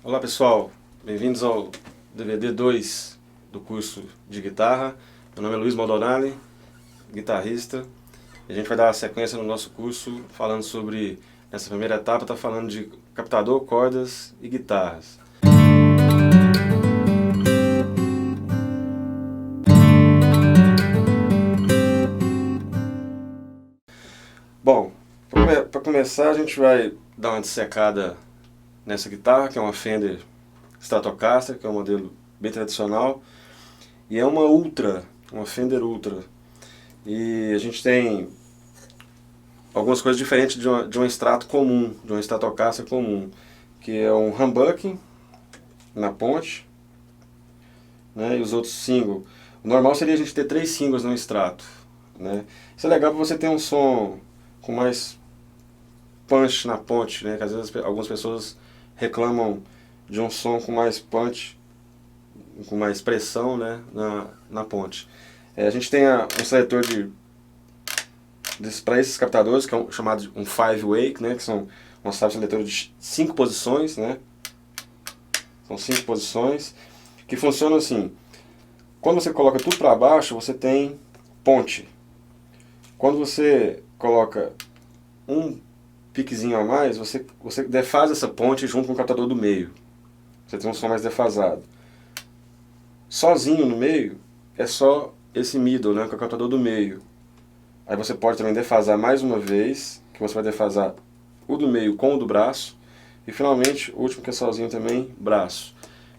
Olá pessoal, bem-vindos ao DVD 2 do curso de guitarra. Meu nome é Luiz Maldonado, guitarrista. E a gente vai dar sequência no nosso curso falando sobre, nessa primeira etapa, tá falando de captador, cordas e guitarras. Bom, para começar a gente vai dar uma dissecada nessa guitarra, que é uma Fender Stratocaster, que é um modelo bem tradicional, e é uma Fender Ultra. E a gente tem algumas coisas diferentes de um Strato comum, de um Stratocaster comum, que é um humbucking na ponte, né, e os outros singles. O normal seria a gente ter 3 singles no Strato, né. Isso é legal para você ter um som com mais punch na ponte, né, que às vezes algumas pessoas reclamam de um som com mais punch, com mais pressão, né, na ponte. A gente tem um seletor para esses captadores, que é chamado de um 5-way, né, que são uma chave seletora de 5 posições, né, são 5 posições, que funcionam assim: quando você coloca tudo para baixo, você tem ponte. Quando você coloca um piquezinho a mais, você defasa essa ponte junto com o captador do meio. Você tem um som mais defasado. Sozinho no meio, é só esse middle, né, que é o captador do meio. Aí você pode também defasar mais uma vez, que você vai defasar o do meio com o do braço. E finalmente, o último que é sozinho também, braço.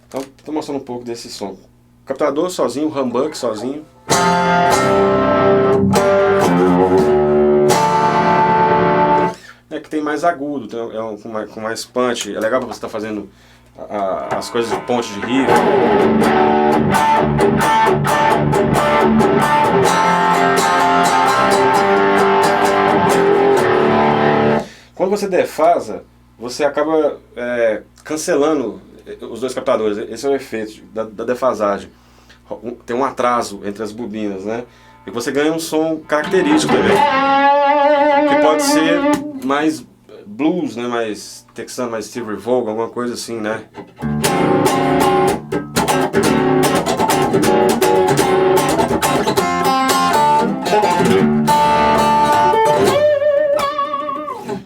Então, estou mostrando um pouco desse som. Captador sozinho, humbuck sozinho. É que tem mais agudo, com mais punch. É legal para você estar fazendo as coisas de ponte de riff. Quando você defasa, você acaba cancelando os dois captadores. Esse é o efeito da defasagem. Tem um atraso entre as bobinas, né? E você ganha um som característico também, que pode ser mais blues, né? Mais texano, mais Steve Ray Vaughan, alguma coisa assim, né?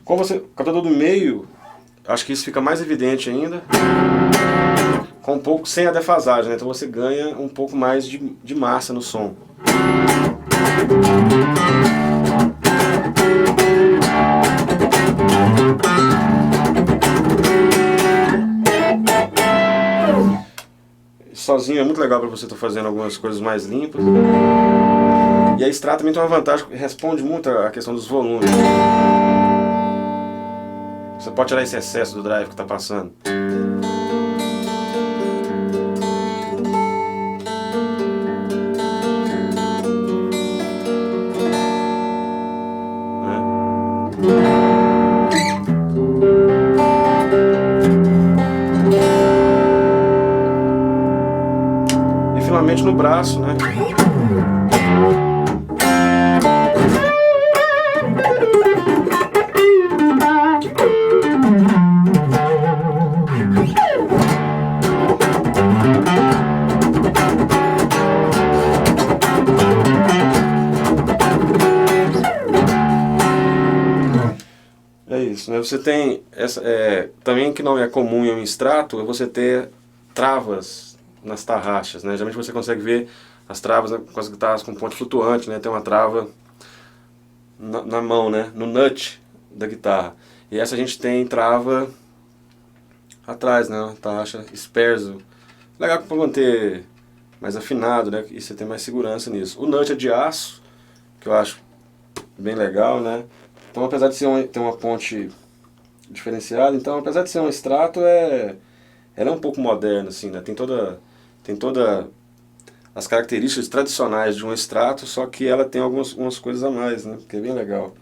Como você, o captador do meio, acho que isso fica mais evidente ainda, com um pouco sem a defasagem, né? Então você ganha um pouco mais de massa no som. Sozinho é muito legal para você estar fazendo algumas coisas mais limpas. E a Strato também tem uma vantagem, responde muito à questão dos volumes. Você pode tirar esse excesso do drive que está passando. E finalmente no braço, né? É isso, né? Você tem também, que não é comum em um Strato, é você ter travas nas tarraxas, né? Geralmente você consegue ver as travas, né, com as guitarras com ponte flutuante, né? Tem uma trava na mão, né? No nut da guitarra. E essa a gente tem trava atrás, né? Uma tarraxa Sperzo. Legal para manter mais afinado, né? E você tem mais segurança nisso. O nut é de aço, que eu acho bem legal, né? Então, apesar de ter uma ponte diferenciada, então, apesar de ser um Strato, ela é um pouco moderna, assim, né? Tem toda as características tradicionais de um Strato, só que ela tem algumas coisas a mais, né? Que é bem legal.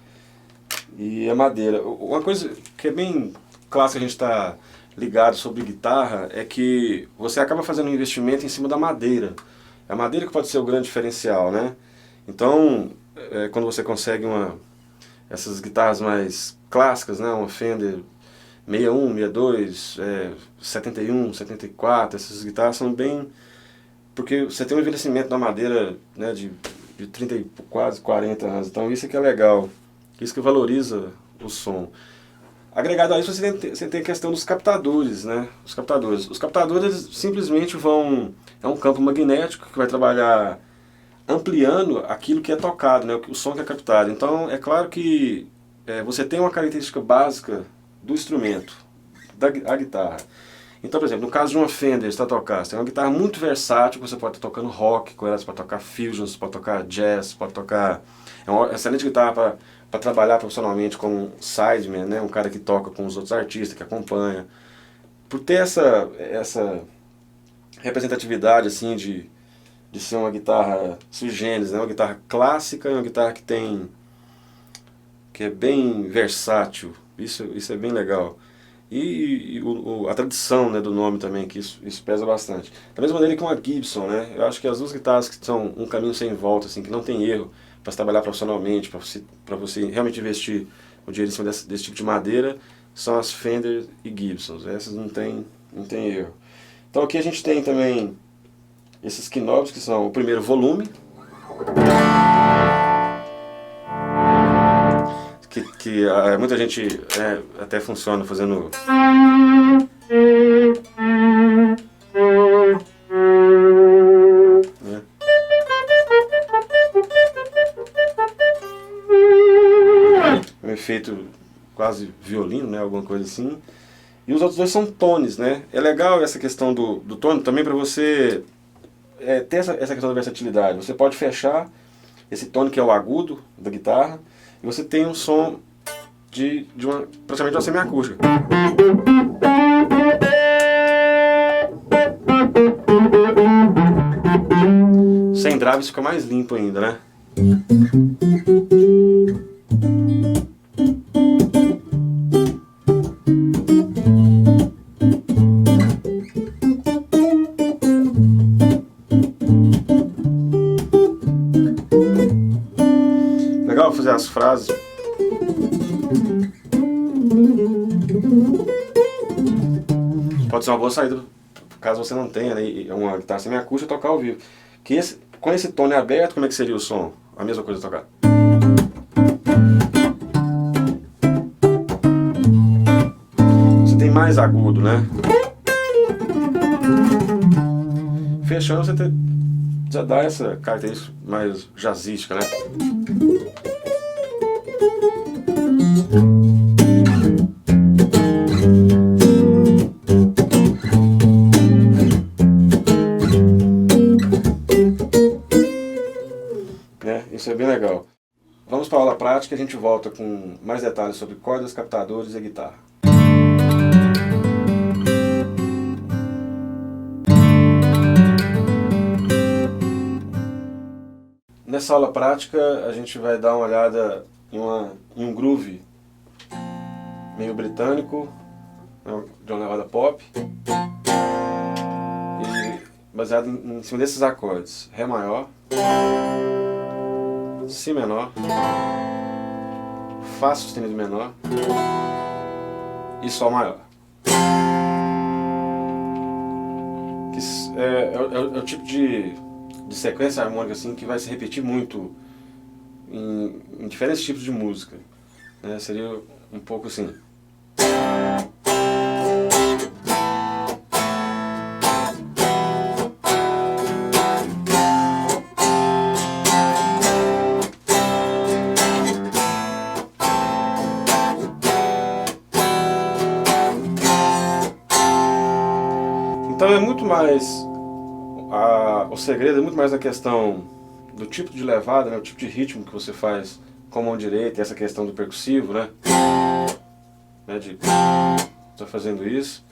E a madeira. Uma coisa que é bem clássica, a gente está ligado sobre guitarra, é que você acaba fazendo um investimento em cima da madeira. É a madeira que pode ser o grande diferencial, né? Então, quando você consegue essas guitarras mais clássicas, né? Uma Fender 61, 62, 71, 74, essas guitarras são bem... Porque você tem um envelhecimento da madeira, né, de 30 e quase 40 anos, então isso é que é legal, isso que valoriza o som. Agregado a isso, você tem a questão dos captadores, né? Os captadores simplesmente vão... É um campo magnético que vai trabalhar ampliando aquilo que é tocado, né? O som que é captado. Então, é claro que você tem uma característica básica do instrumento, a guitarra. Então, por exemplo, no caso de uma Fender Stratocaster, você tem uma guitarra muito versátil, você pode estar tocando rock com ela, você pode tocar fusion, você pode tocar jazz, você pode tocar... É uma excelente guitarra para trabalhar profissionalmente como um sideman, né? Um cara que toca com os outros artistas, que acompanha. Por ter essa representatividade assim de ser uma guitarra sui generis, né? Uma guitarra clássica e uma guitarra que é bem versátil. Isso é bem legal. E a tradição, né, do nome também, que isso pesa bastante. Da mesma maneira que uma Gibson, né? Eu acho que as duas guitarras que são um caminho sem volta, assim, que não tem erro para se trabalhar profissionalmente, para você realmente investir o dinheiro em cima desse tipo de madeira, são as Fender e Gibsons. Essas não tem erro. Então aqui a gente tem também esses knobs, que são o primeiro volume, que muita gente até funciona fazendo... né? Um efeito quase violino, né? Alguma coisa assim. E os outros dois são tones, né? É legal essa questão do tone também para você ter essa questão da versatilidade. Você pode fechar esse tone que é o agudo da guitarra e você tem um som praticamente uma semiacústica. Sem drive isso fica mais limpo ainda, né? Legal fazer as frases. Pode ser uma boa saída, caso você não tenha, né, uma guitarra semiacústica, tocar ao vivo. Com esse tone aberto, como é que seria o som? A mesma coisa tocar. Você tem mais agudo, né? Fechando, você já dá essa característica mais jazzística, né? Isso é bem legal. Vamos para a aula prática e a gente volta com mais detalhes sobre cordas, captadores e guitarra. Nessa aula prática a gente vai dar uma olhada em um groove meio britânico, de uma levada pop, e baseado em cima desses acordes: Ré maior, Si menor, Fá sustenido menor e Sol maior. Que é o tipo de sequência harmônica assim, que vai se repetir muito em diferentes tipos de música, né? Seria um pouco assim. Então é muito mais, o segredo é muito mais na questão do tipo de levada, né, o tipo de ritmo que você faz com a mão direita, essa questão do percussivo, né, de estar fazendo isso.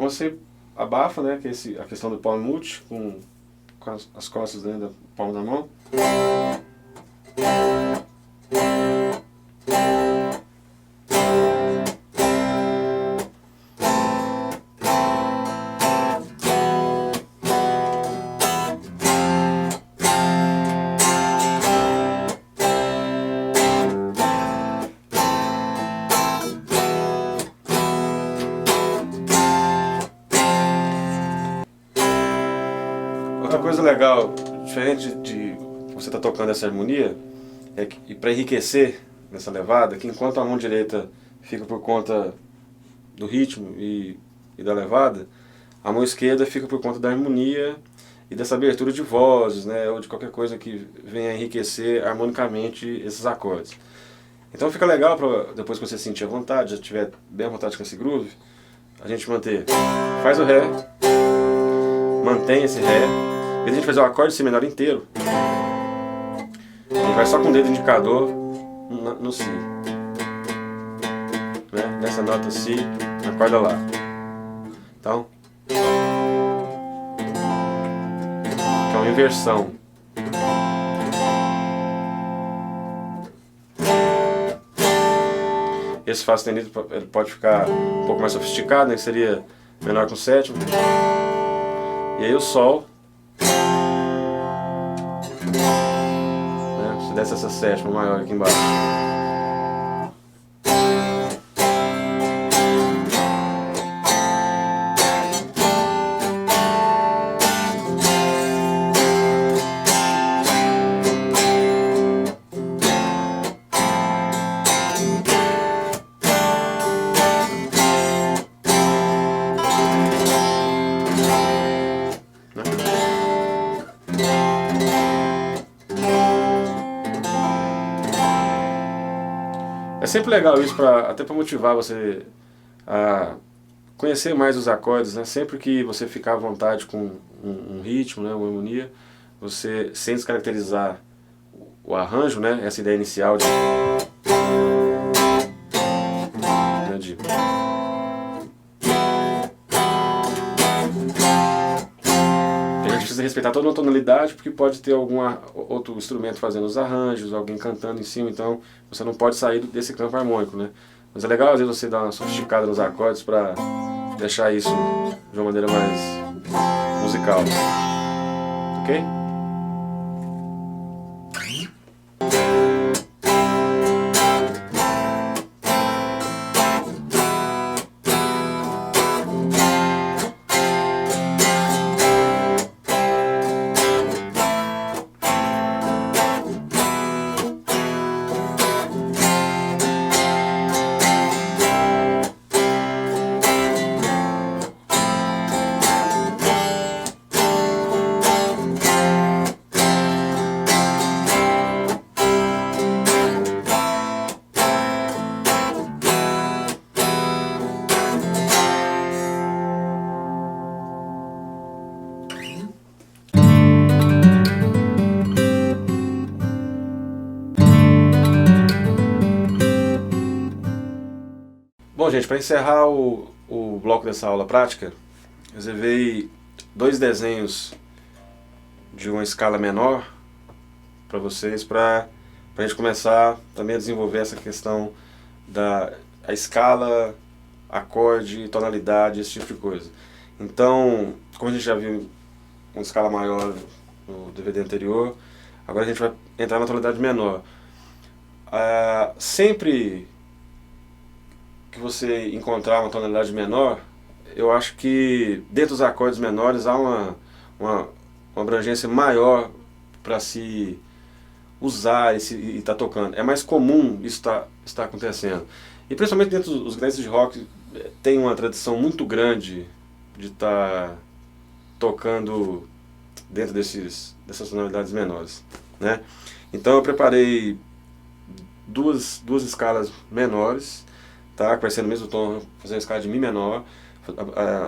quando você abafa, né, que é a questão do palm mute, com as costas dentro da palma da mão. Outra coisa legal, diferente de você estar tocando essa harmonia, é que, e para enriquecer nessa levada, que enquanto a mão direita fica por conta do ritmo e da levada, a mão esquerda fica por conta da harmonia e dessa abertura de vozes, né, ou de qualquer coisa que venha enriquecer harmonicamente esses acordes. Então fica legal para depois que você sentir à vontade, já estiver bem à vontade com esse groove, a gente manter. Faz o Ré, mantém esse Ré, em vez de a gente fazer o acorde Si menor inteiro, a gente vai só com o dedo indicador no Si, né? Nessa nota Si, na corda Lá. Então, que é uma inversão. Esse Fá sustenido ele pode ficar um pouco mais sofisticado, né? Que seria menor com sétimo. E aí o Sol, né? Se desse essa sétima maior aqui embaixo. É sempre legal isso, até para motivar você a conhecer mais os acordes, né? Sempre que você ficar à vontade com um ritmo, né? Uma harmonia, você, sem descaracterizar o arranjo, né? Essa ideia inicial de a gente precisa respeitar toda uma tonalidade, porque pode ter algum outro instrumento fazendo os arranjos, alguém cantando em cima, então você não pode sair desse campo harmônico, né? Mas é legal às vezes você dar uma sofisticada nos acordes para deixar isso de uma maneira mais musical, ok? Bom, gente, para encerrar o bloco dessa aula prática, eu reservei 2 desenhos de uma escala menor para vocês, para a gente começar também a desenvolver essa questão da escala, acorde, tonalidade, esse tipo de coisa. Então, como a gente já viu uma escala maior no DVD anterior, agora a gente vai entrar na tonalidade menor. Sempre que você encontrar uma tonalidade menor, eu acho que dentro dos acordes menores há uma abrangência maior para se usar e estar tocando. É mais comum isso estar acontecendo. E principalmente dentro dos guitarristas de rock, tem uma tradição muito grande de estar tocando dentro dessas tonalidades menores, né? Então eu preparei duas escalas menores, tá? Que vai ser no mesmo tom, fazer uma escala de Mi menor,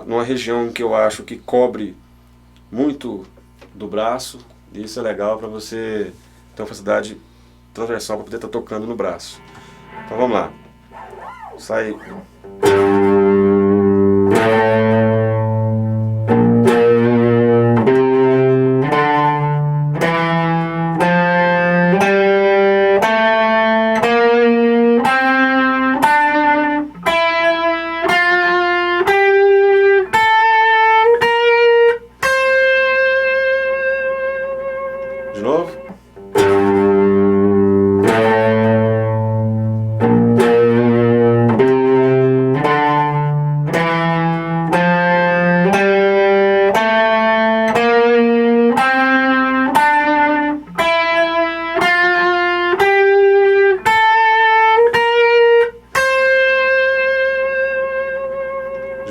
numa região que eu acho que cobre muito do braço, e isso é legal para você ter uma facilidade transversal para poder estar tocando no braço. Então vamos lá. Sai.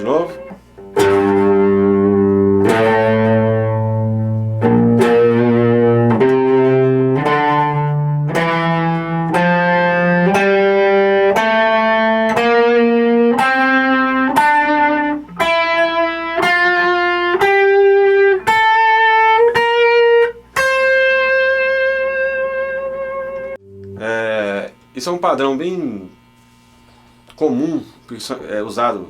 novo. Isso é um padrão bem comum, usado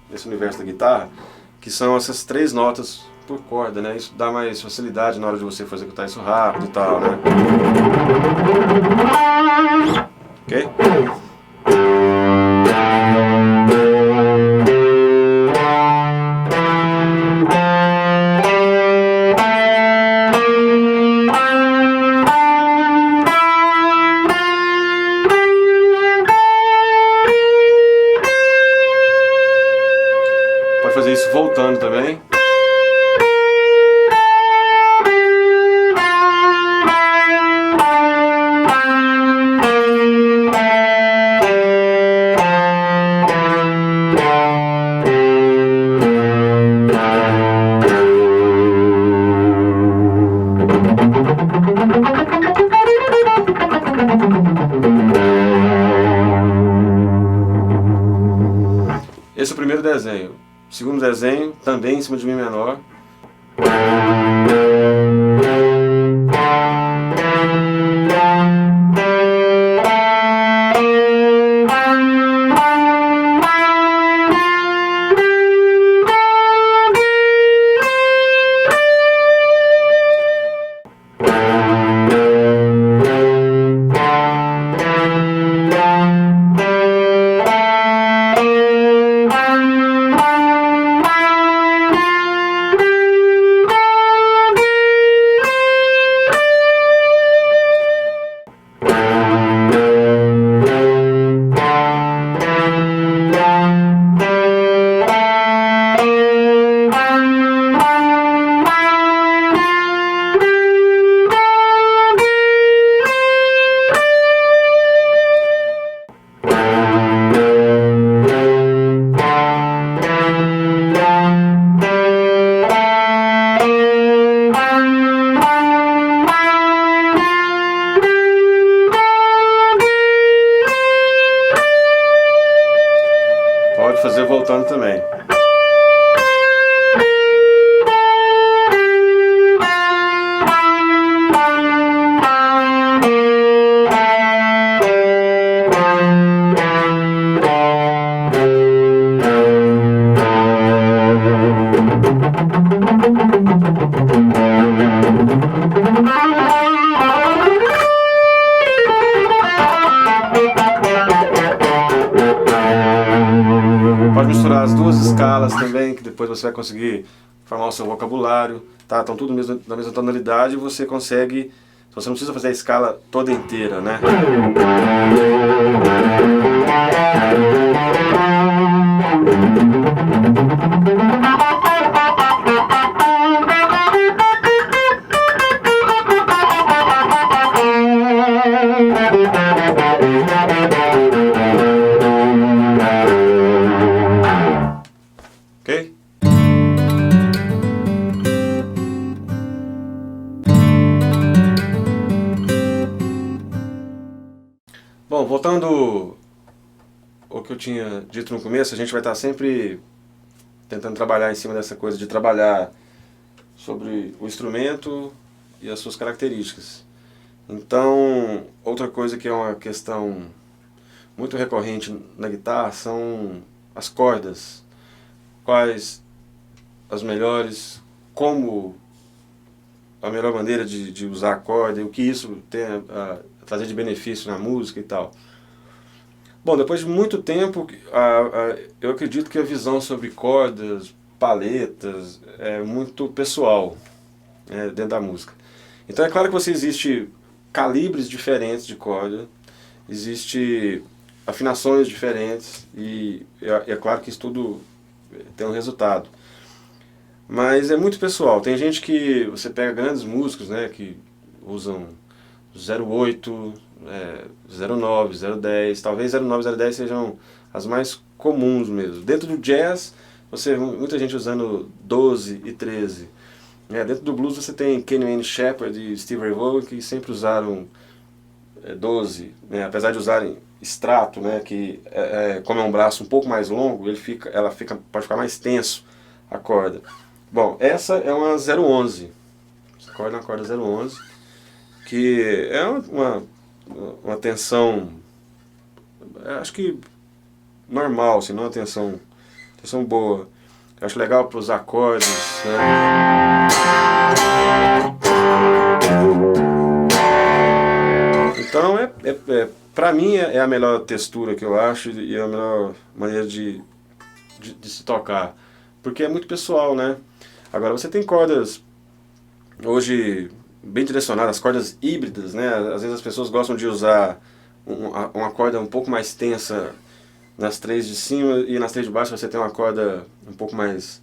nesse universo da guitarra, que são essas 3 notas por corda, né? Isso dá mais facilidade na hora de você for executar isso rápido e tal, né? Ok? Pode fazer isso voltando também. Esse é o primeiro desenho. O segundo desenho, também em cima de Mi menor. Pode fazer voltando também. Pode misturar as 2 escalas também, que depois você vai conseguir formar o seu vocabulário, tá? Estão tudo na mesma tonalidade e você consegue, você não precisa fazer a escala toda inteira, né? Ok? Bom, voltando ao que eu tinha dito no começo, a gente vai estar sempre tentando trabalhar em cima dessa coisa de trabalhar sobre o instrumento e as suas características. Então, outra coisa que é uma questão muito recorrente na guitarra são as cordas. Quais as melhores, como a melhor maneira de usar a corda e o que isso tem a trazer de benefício na música e tal. Bom, depois de muito tempo, eu acredito que a visão sobre cordas, paletas, é muito pessoal, dentro da música. Então é claro que existe calibres diferentes de corda, existe afinações diferentes e é claro que isso tudo tem um resultado. Mas é muito pessoal. Tem gente que você pega grandes músicos, né, que usam 08, 09, 010, talvez 09 e 010 sejam as mais comuns mesmo. Dentro do jazz, você vê muita gente usando 12 e 13. Dentro do blues você tem Kenny Wayne Shepherd e Steve Ray Vaughan, que sempre usaram 12, né? Apesar de usarem extrato, né? Que como é um braço um pouco mais longo, pode ficar mais tenso a corda. Bom, essa é uma 011. Essa corda é uma corda 011, que é uma tensão, acho que normal, assim, não uma tensão boa. Eu acho legal para os acordes, né? Então, para mim, é a melhor textura que eu acho e a melhor maneira de se tocar. Porque é muito pessoal, né? Agora, você tem cordas hoje bem direcionadas, cordas híbridas, né? Às vezes as pessoas gostam de usar uma corda um pouco mais tensa nas três de cima e nas três de baixo você tem uma corda um pouco mais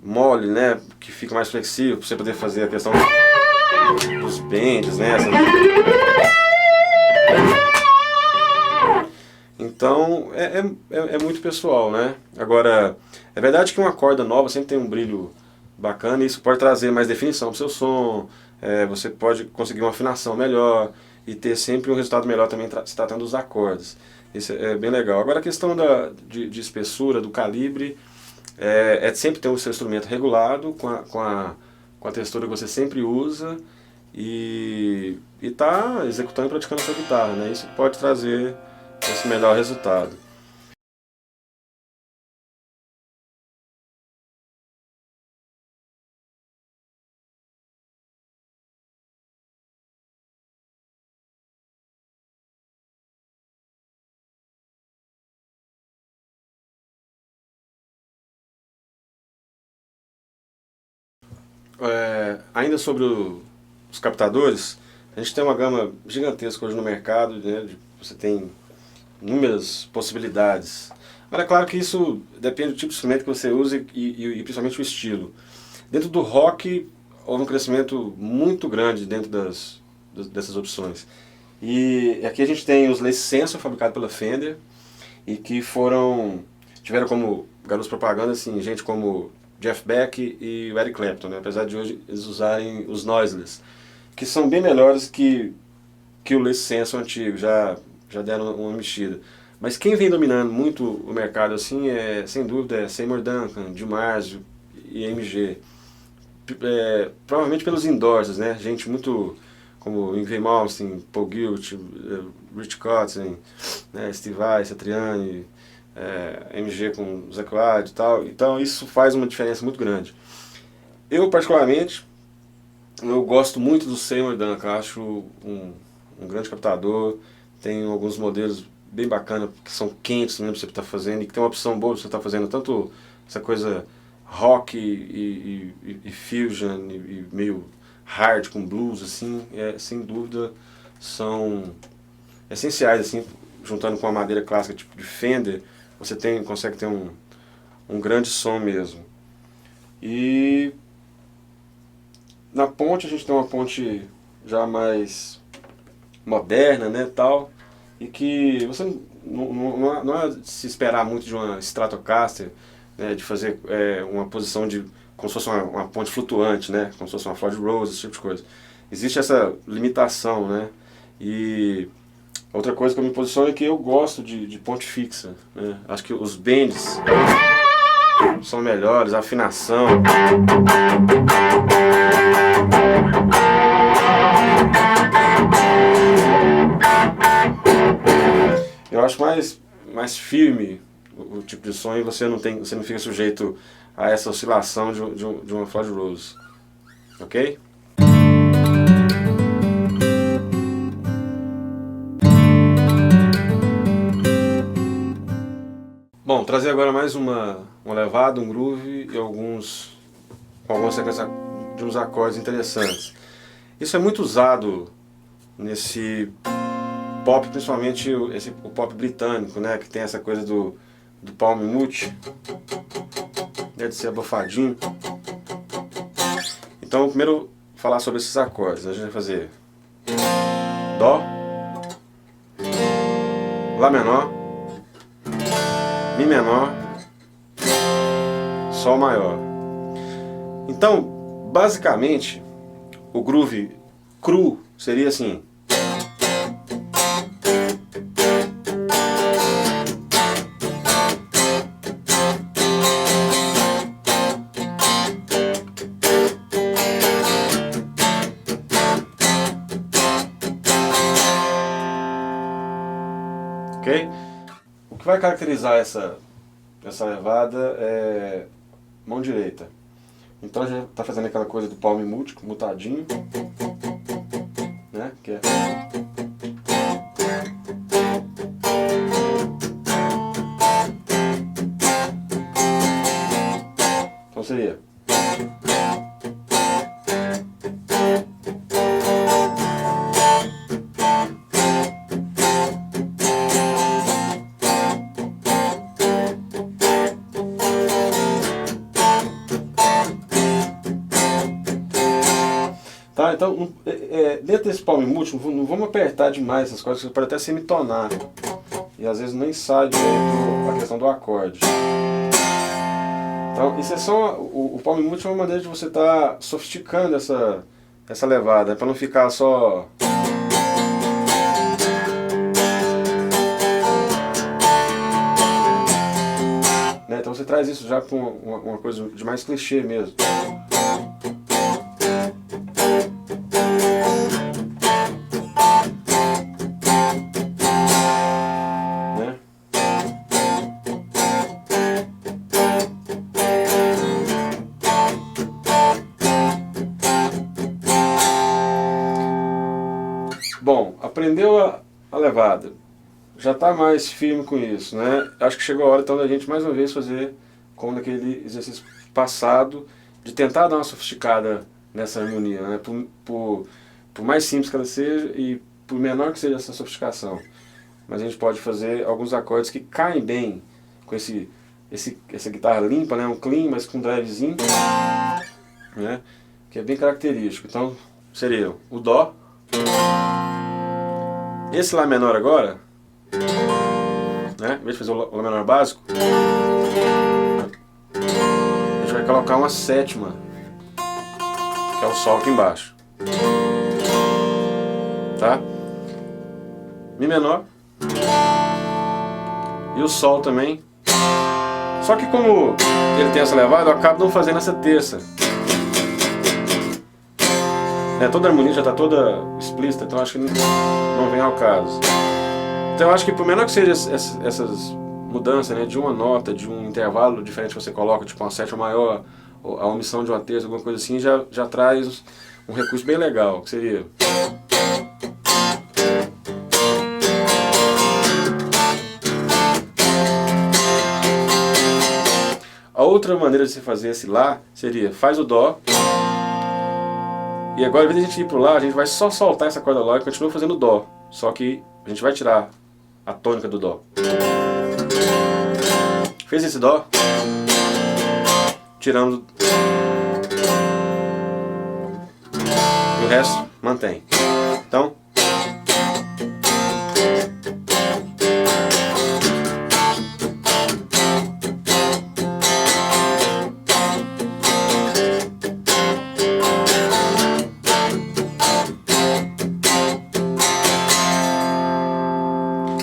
mole, né? Que fica mais flexível para você poder fazer a questão dos bends, né? Então é muito pessoal, né? Agora, é verdade que uma corda nova sempre tem um brilho bacana e isso pode trazer mais definição para o seu som, você pode conseguir uma afinação melhor e ter sempre um resultado melhor também se tratando dos acordes. Isso é bem legal. Agora a questão de espessura, do calibre, sempre ter o seu instrumento regulado com a textura que você sempre usa e tá executando e praticando a sua guitarra, né? Isso pode trazer esse melhor resultado. Ainda sobre os captadores, a gente tem uma gama gigantesca hoje no mercado, né? Você tem inúmeras possibilidades. Mas é claro que isso depende do tipo de instrumento que você usa e principalmente o estilo. Dentro do rock, houve um crescimento muito grande dentro dessas opções. E aqui a gente tem os Lace Sensor, fabricados pela Fender, e que tiveram como garotos propaganda assim, gente como Jeff Beck e o Eric Clapton, né? Apesar de hoje eles usarem os Noiseless, que são bem melhores que o Lace Sensor antigo, já deram uma mexida. Mas quem vem dominando muito o mercado assim sem dúvida, Seymour Duncan, DiMarzio e MG. Provavelmente pelos endorsers, né? Gente muito como Yngwie Malmsteen, Paul Gilbert, Rich Kotzen, né? Steve Vai, Satriani, MG com Zakk Wylde e tal. Então isso faz uma diferença muito grande. Eu particularmente, eu gosto muito do Seymour Duncan, acho um grande captador, tem alguns modelos bem bacanas que são quentes mesmo pra você estar fazendo e que tem uma opção boa pra você estar fazendo tanto essa coisa rock e fusion e meio hard com blues assim, sem dúvida são essenciais assim, juntando com a madeira clássica tipo de Fender, você consegue ter um grande som mesmo. E na ponte a gente tem uma ponte já mais moderna, né, tal, e que você não é de se esperar muito de uma Stratocaster, né, de fazer uma posição como se fosse uma ponte flutuante, né, como se fosse uma Floyd Rose, esse tipo de coisa. Existe essa limitação, né, e outra coisa que eu me posiciono é que eu gosto de ponte fixa, né, acho que os bends são melhores, a afinação. Eu acho mais firme o tipo de som e você não fica sujeito a essa oscilação de uma Floyd Rose. Ok? Bom, trazer agora mais uma levada, um groove e algumas sequências de uns acordes interessantes. Isso é muito usado nesse pop, principalmente o pop britânico, né, que tem essa coisa do palm mute, né, de ser abafadinho. Então, primeiro falar sobre esses acordes. A gente vai fazer Dó, Lá menor, Mi menor, Sol maior. Então, basicamente, o groove cru seria assim. Ok? O que vai caracterizar essa levada é mão direita. Então a gente está fazendo aquela coisa do palme mutadinho, né? Que é... Então seria... Tá, então, dentro desse palme múltiplo, não vamos apertar demais essas coisas, pode até semitonar. E às vezes nem sai direito a questão do acorde. Então, isso é só, o palme múltiplo é uma maneira de você estar sofisticando essa levada, para não ficar só... Né? Então você traz isso já com uma coisa de mais clichê mesmo. Bom, aprendeu a levada, já está mais firme com isso, né? Acho que chegou a hora então da gente mais uma vez fazer como naquele exercício passado, de tentar dar uma sofisticada nessa harmonia, né? Por mais simples que ela seja e por menor que seja essa sofisticação. Mas a gente pode fazer alguns acordes que caem bem com essa guitarra limpa, né? Um clean, mas com um drivezinho, né? Que é bem característico. Então seria o Dó. Esse Lá menor agora, né, em vez de fazer o Lá menor básico, a gente vai colocar uma sétima, que é o Sol aqui embaixo. Tá? Mi menor. E o Sol também. Só que como ele tem essa levada, eu acabo não fazendo essa terça. Toda a harmonia já está toda explícita, então acho que não vem ao caso. Então eu acho que por menor que seja essas mudanças, né, de uma nota, de um intervalo diferente que você coloca, tipo uma sétima maior, a omissão de uma terça, alguma coisa assim, já traz um recurso bem legal, que seria... A outra maneira de se fazer esse Lá seria, faz o Dó, e agora, ao invés de a gente ir pro Lá, a gente vai só soltar essa corda Lá e continua fazendo Dó. Só que a gente vai tirar a tônica do Dó. Fez esse Dó, tirando... E o resto mantém. Então...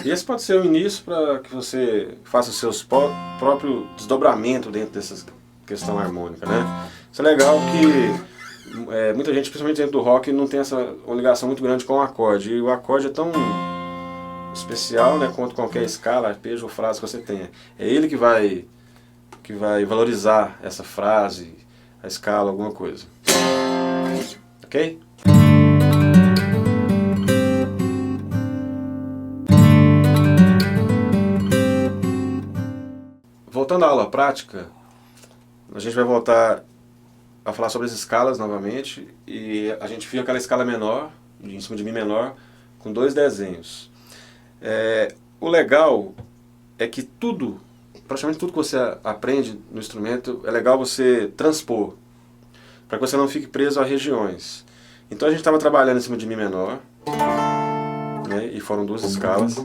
Esse pode ser o início para que você faça o seu próprio desdobramento dentro dessa questão harmônica, né? Isso é legal que muita gente, principalmente dentro do rock, não tem uma ligação muito grande com o acorde. E o acorde é tão especial, né, quanto qualquer escala, arpejo ou frase que você tenha. É ele que vai valorizar essa frase, a escala, alguma coisa. Ok? Voltando à aula prática, a gente vai voltar a falar sobre as escalas novamente, e a gente fica aquela escala menor, em cima de Mi menor, com 2 desenhos. O legal é que praticamente tudo que você aprende no instrumento, é legal você transpor, para que você não fique preso a regiões. Então a gente estava trabalhando em cima de Mi menor, né, e foram 2 escalas.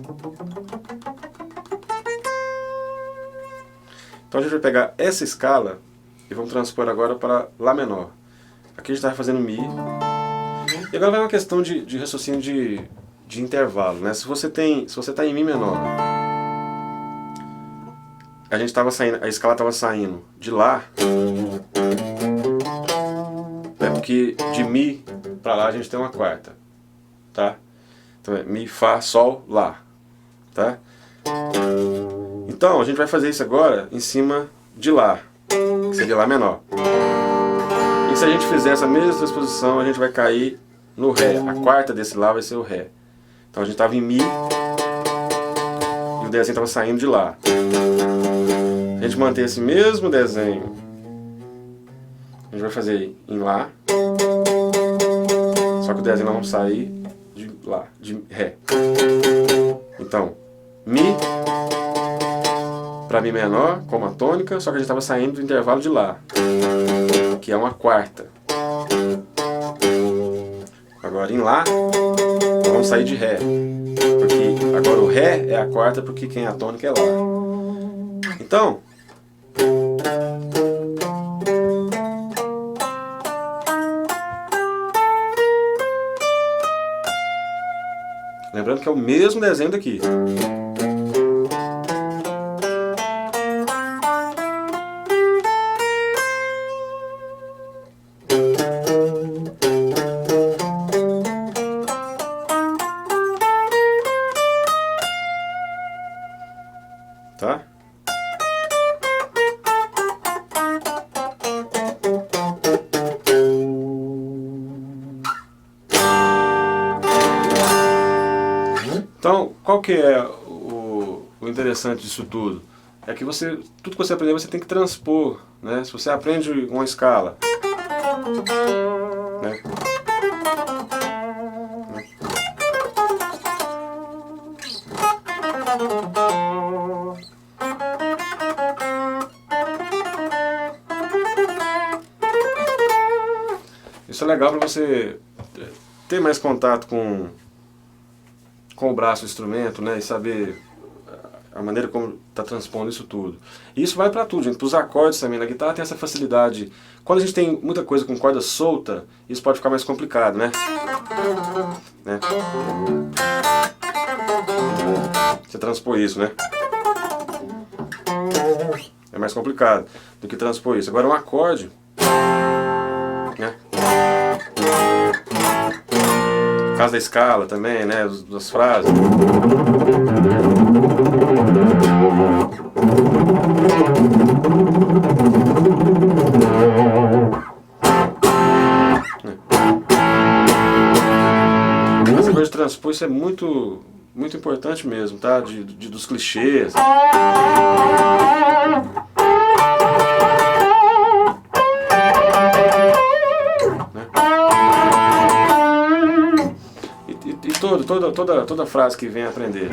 Então a gente vai pegar essa escala e vamos transpor agora para Lá menor. Aqui a gente está fazendo Mi. E agora vai uma questão de raciocínio de intervalo, né? Se você está em Mi menor, a escala estava saindo de Lá, né? Porque de Mi para Lá a gente tem uma quarta, tá? Então é Mi, Fá, Sol, Lá, tá? Então a gente vai fazer isso agora em cima de Lá, que seria Lá menor. E se a gente fizer essa mesma transposição, a gente vai cair no Ré. A quarta desse Lá vai ser o Ré. Então a gente estava em Mi e o desenho estava saindo de Lá. A gente mantém esse mesmo desenho, a gente vai fazer em Lá, só que o desenho nós vamos sair de Lá, de Ré. Então, Mi para Mi menor, como a tônica, só que a gente estava saindo do intervalo de Lá, que é uma quarta. Agora em Lá, nós vamos sair de Ré, porque agora o Ré é a quarta, porque quem é a tônica é Lá. Então, lembrando que é o mesmo desenho daqui. Tá? Então, qual que é o interessante disso tudo? É que tudo que você aprender você tem que transpor, né? Se você aprende uma escala, né? Isso é legal para você ter mais contato com o braço do instrumento, né, e saber a maneira como está transpondo isso tudo. E isso vai para tudo, gente. Para os acordes também na guitarra tem essa facilidade. Quando a gente tem muita coisa com corda solta, isso pode ficar mais complicado, né? Você transpor isso, né? É mais complicado do que transpor isso. Agora um acorde, né? No caso da escala também, né? Das frases. Essa coisa de transpor, isso é muito importante mesmo, tá? Dos clichês. Toda frase que vem aprender.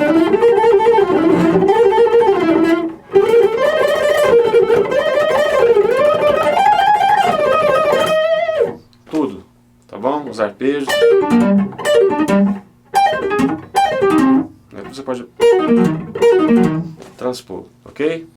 Tudo, tá bom? Os arpejos. Você pode transpor, ok?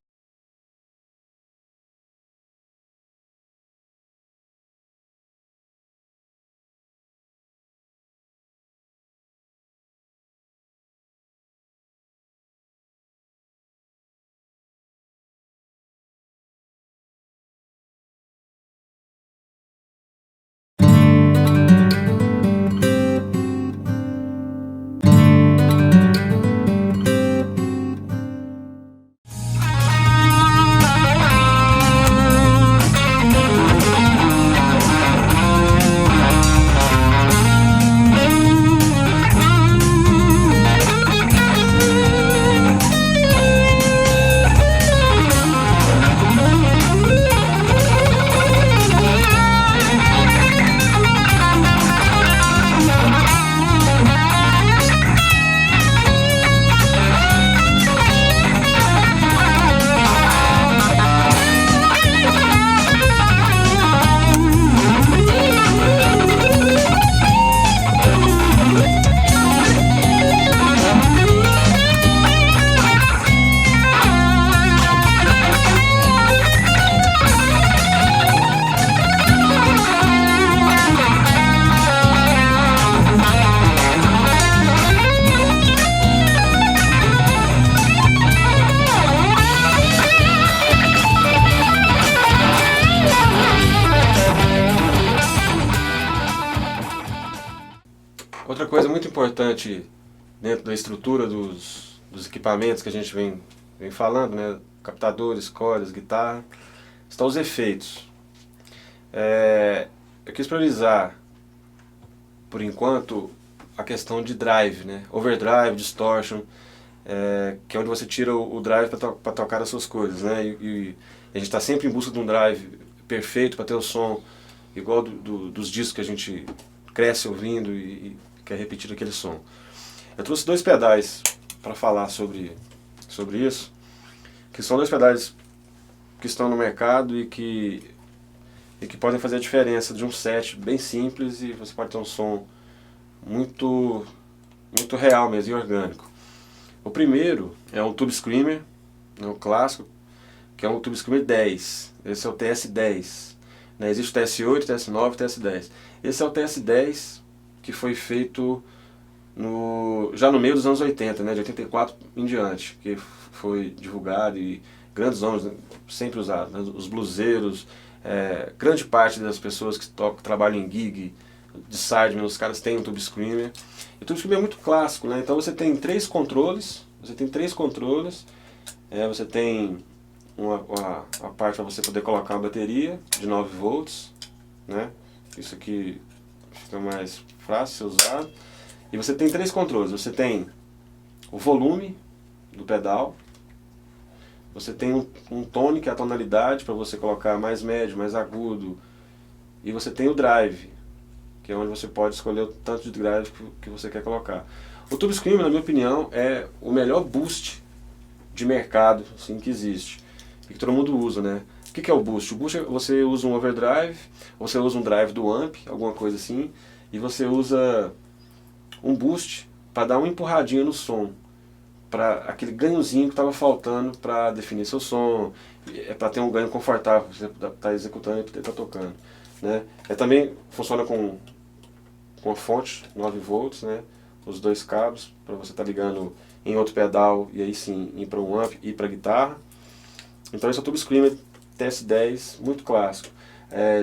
Outra coisa muito importante dentro da estrutura dos equipamentos que a gente vem falando, né? Captadores, cordas, guitarra, estão os efeitos. Eu quis priorizar, por enquanto, a questão de drive, né? Overdrive, distortion, que é onde você tira o drive para tocar as suas coisas, né? E a gente está sempre em busca de um drive perfeito para ter o som igual dos discos que a gente cresce ouvindo e quer repetir aquele som. Eu trouxe 2 pedais para falar sobre isso, que são 2 pedais que estão no mercado e que podem fazer a diferença de um set bem simples e você pode ter um som muito real mesmo e orgânico. O primeiro é um Tube Screamer, um clássico, que é um Tube Screamer 10. Esse é o TS10. Né? Existe o TS8, TS9 e TS10. Esse é o TS10 que foi feito já no meio dos anos 80, né? De 84 em diante, que foi divulgado e grandes nomes sempre usados, né? Os bluseiros, grande parte das pessoas que trabalham em gig, de sideman, os caras têm um Tube Screamer. E o Tube Screamer é muito clássico, né? Então você tem 3 controles, você tem a parte para você poder colocar uma bateria de 9 volts, né? Isso aqui fica mais fácil de ser usado. E você tem 3 controles, você tem o volume do pedal, você tem um tone, que é a tonalidade, para você colocar mais médio, mais agudo, e você tem o drive, que é onde você pode escolher o tanto de drive que você quer colocar. O Tube Screamer, na minha opinião, é o melhor boost de mercado assim, que existe, e que todo mundo usa, né? O que é o boost? O boost é você usa um overdrive, ou você usa um drive do amp, alguma coisa assim, e você usa um boost para dar uma empurradinha no som, para aquele ganhozinho que estava faltando para definir seu som, para ter um ganho confortável, você está executando e está tocando, né? Também funciona com a fonte 9 volts, né? Os 2 cabos para você estar ligando em outro pedal e aí sim ir para um amp e para guitarra. Então esse é o Tube Screamer TS10, muito clássico.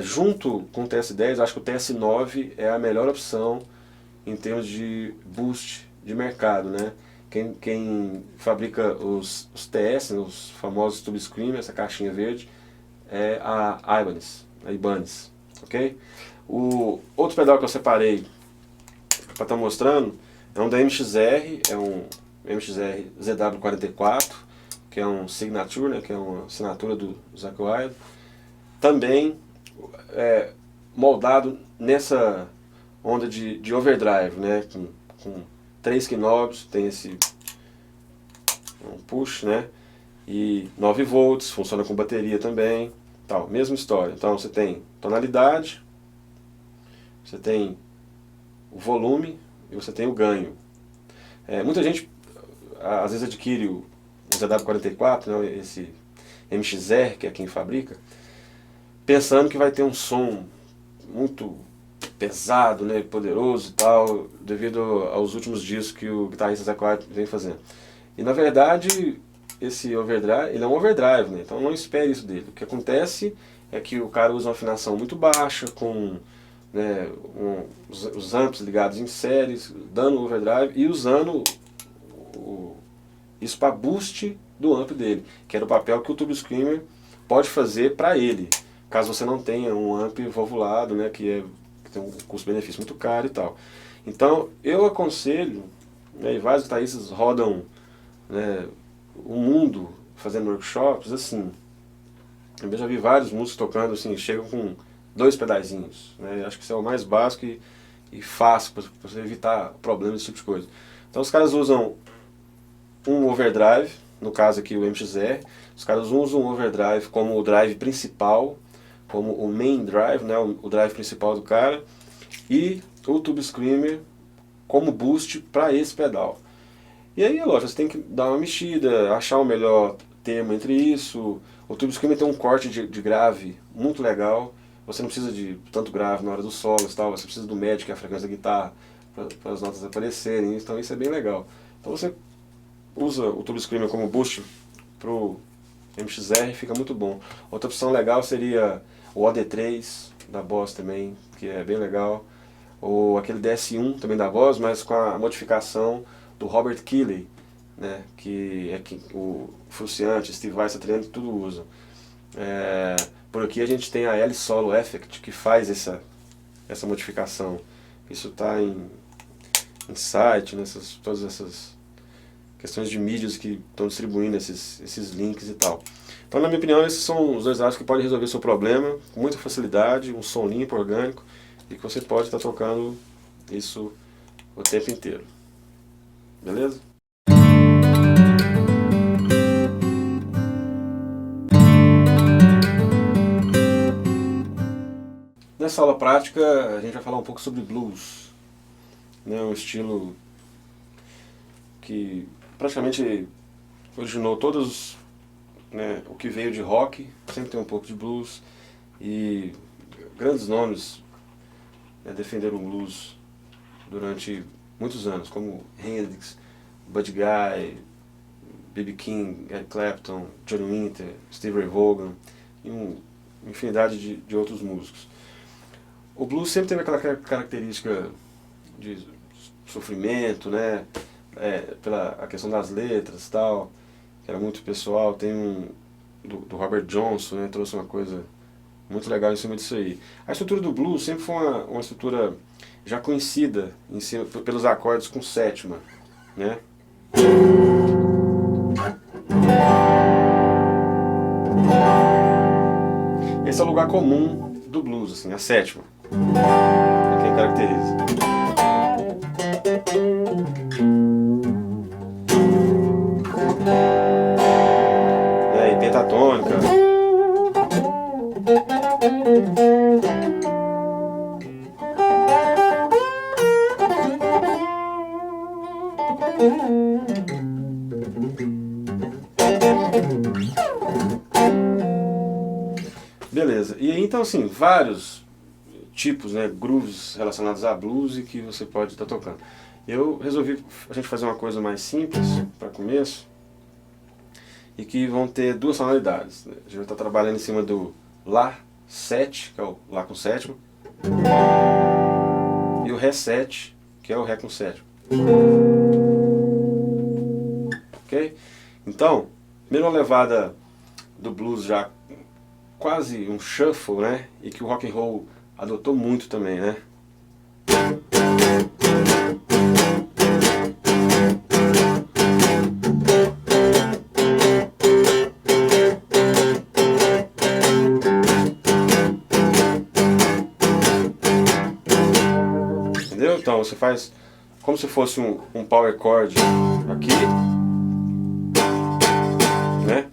Junto com o TS10, acho que o TS9 é a melhor opção em termos de boost de mercado, né? Quem fabrica os TS, os famosos Tube Screamer, essa caixinha verde, é a Ibanez, ok? O outro pedal que eu separei para estar mostrando é um da MXR, é um MXR ZW44, que é um signature, né? Que é uma assinatura do Zakk Wylde, também moldado nessa onda de overdrive, né? Com 3 knobs, tem esse push, né? E 9 volts, funciona com bateria também, tal, mesma história. Então você tem tonalidade, você tem o volume e você tem o ganho. Muita gente às vezes adquire o ZW44, né? Esse MXR, que é quem fabrica, pensando que vai ter um som muito pesado, né, poderoso e tal, devido aos últimos discos que o guitarrista Zakk Wylde vem fazendo. E na verdade, esse overdrive, ele é um overdrive, né, então não espere isso dele. O que acontece é que o cara usa uma afinação muito baixa, com né, os amps ligados em séries, dando overdrive e usando isso para boost do amp dele, que era o papel que o Tube Screamer pode fazer para ele, caso você não tenha um amp valvulado, né, que tem um custo-benefício muito caro e tal. Então eu aconselho, né, e vários guitarristas rodam, né, o mundo fazendo workshops assim. Eu já vi vários músicos tocando assim, chegam com 2 pedazinhos, né, acho que isso é o mais básico e fácil para você evitar problemas desse tipo de coisa. Então os caras usam um overdrive, no caso aqui o MXR, os caras usam o overdrive como o drive principal, como o main drive, né, o drive principal do cara, e o Tube Screamer como boost para esse pedal. E aí, lógico, você tem que dar uma mexida, achar o melhor termo entre isso. O Tube Screamer tem um corte de grave muito legal, você não precisa de tanto grave na hora dos solos, tal, você precisa do médio, que é a frequência da guitarra, para as notas aparecerem, então isso é bem legal. Então você usa o Tube Screamer como boost pro MXR, fica muito bom. Outra opção legal seria o OD3 da Boss também, que é bem legal. ou aquele DS1 também da voz, mas com a modificação do Robert Keeley, né, que é que o Frusciante, Steve Vai, Satriani, tudo usam. Por aqui a gente tem a L Solo Effect, que faz essa modificação. Isso está em site, todas essas questões de mídias que estão distribuindo esses links e tal. Então, na minha opinião, esses são os dois lados que podem resolver o seu problema com muita facilidade, um som limpo, orgânico, e que você pode estar tocando isso o tempo inteiro. Beleza? Nessa aula prática, a gente vai falar um pouco sobre blues, né, um estilo que praticamente originou todos, né, o que veio de rock, sempre tem um pouco de blues, e grandes nomes, né, defenderam o blues durante muitos anos, como Hendrix, Buddy Guy, B.B. King, Eric Clapton, Johnny Winter, Steve Ray Vaughan e uma infinidade de outros músicos. O blues sempre teve aquela característica de sofrimento, né, pela a questão das letras e tal, que era muito pessoal. Tem do Robert Johnson, né, trouxe uma coisa muito legal em cima disso aí. A estrutura do blues sempre foi uma estrutura já conhecida em cima, pelos acordes com sétima, né? Esse é o lugar comum do blues, assim, a sétima. É quem caracteriza. E pentatônica. Beleza. E aí, então, assim, vários tipos, né, grooves relacionados a blues e que você pode estar tocando. Eu resolvi a gente fazer uma coisa mais simples para começo e que vão ter duas sonoridades, né? A gente vai estar trabalhando em cima do Lá7, que é o Lá com sétima, e o Ré7, que é o Ré com sétima. Ok? Então, primeira levada do blues já quase um shuffle, né? E que o rock and roll adotou muito também, né? Entendeu? Então você faz como se fosse um power chord aqui, né?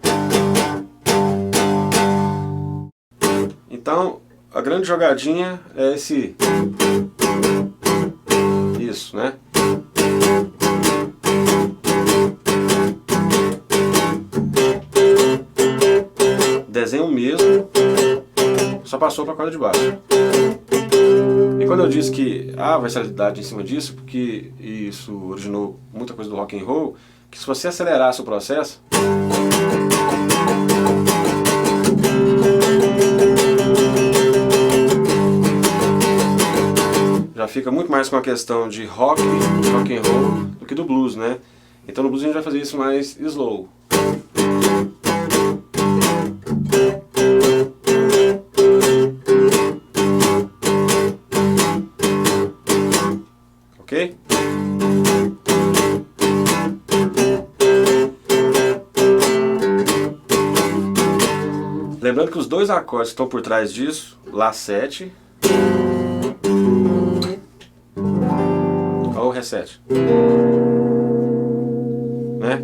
Então, a grande jogadinha é isso, né? Desenho mesmo, só passou para a corda de baixo. E quando eu disse que há versatilidade em cima disso, porque isso originou muita coisa do rock and roll, que se você acelerasse o processo, já fica muito mais com a questão de rock and roll, do que do blues, né? Então no blues a gente vai fazer isso mais slow. Ok? Lembrando que os dois acordes que estão por trás disso, Lá7, ou Ré7, né?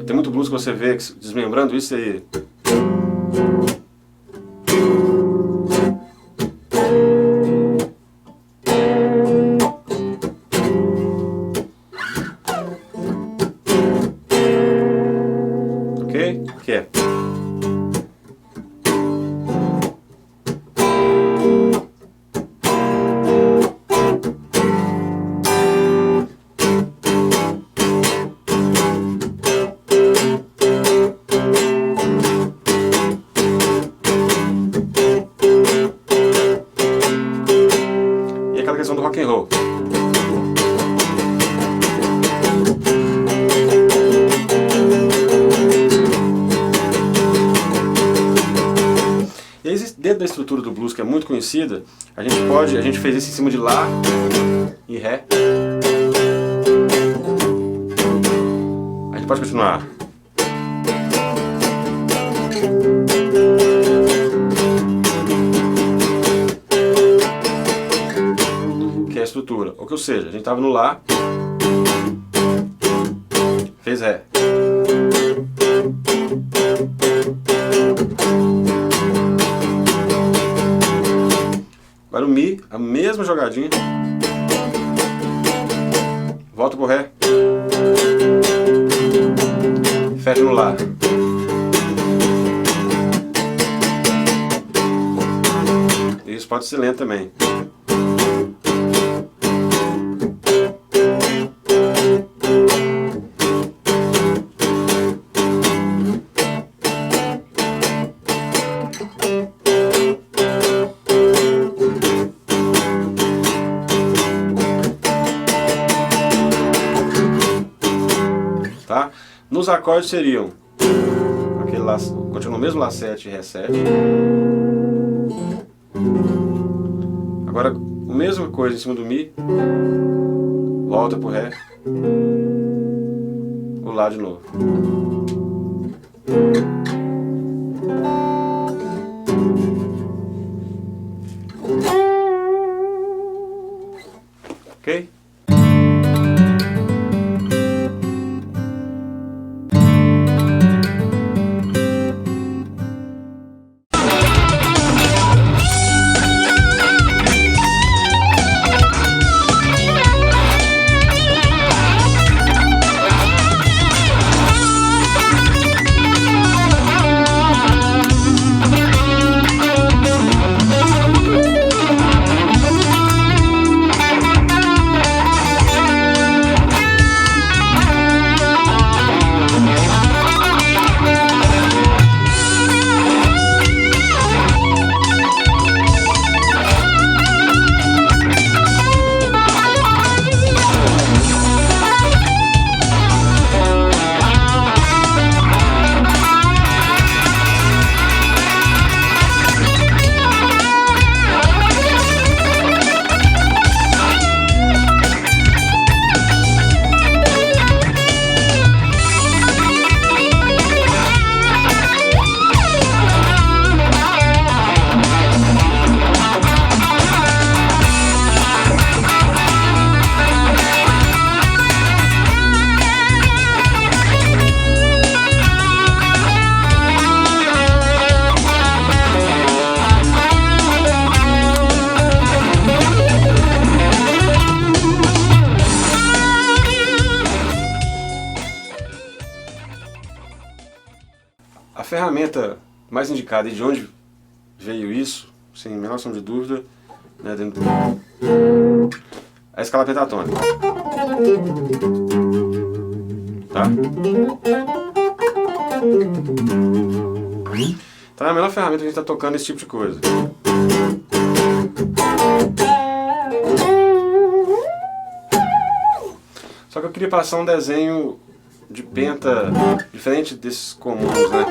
Tem muito blues que você vê desmembrando isso aí. Ok? Que é? dentro da estrutura do blues, que é muito conhecida, a gente fez isso em cima de Lá e Ré. A gente pode continuar. Que é a estrutura. Ou seja, a gente estava no Lá, fez Ré. Agora o Mi, a mesma jogadinha. Volta pro Ré. Fecha no Lá. Isso pode ser lento também. Tá? Nos acordes seriam aquele lá, continua o mesmo Lá7 e Ré7. Agora a mesma coisa em cima do Mi, volta pro Ré, o Lá de novo. Ok? A ferramenta mais indicada e de onde veio isso, sem a menor sombra de dúvida, né, dentro a escala pentatônica. Tá? Então é a melhor ferramenta que a gente está tocando esse tipo de coisa. Só que eu queria passar um desenho de penta diferente desses comuns, né?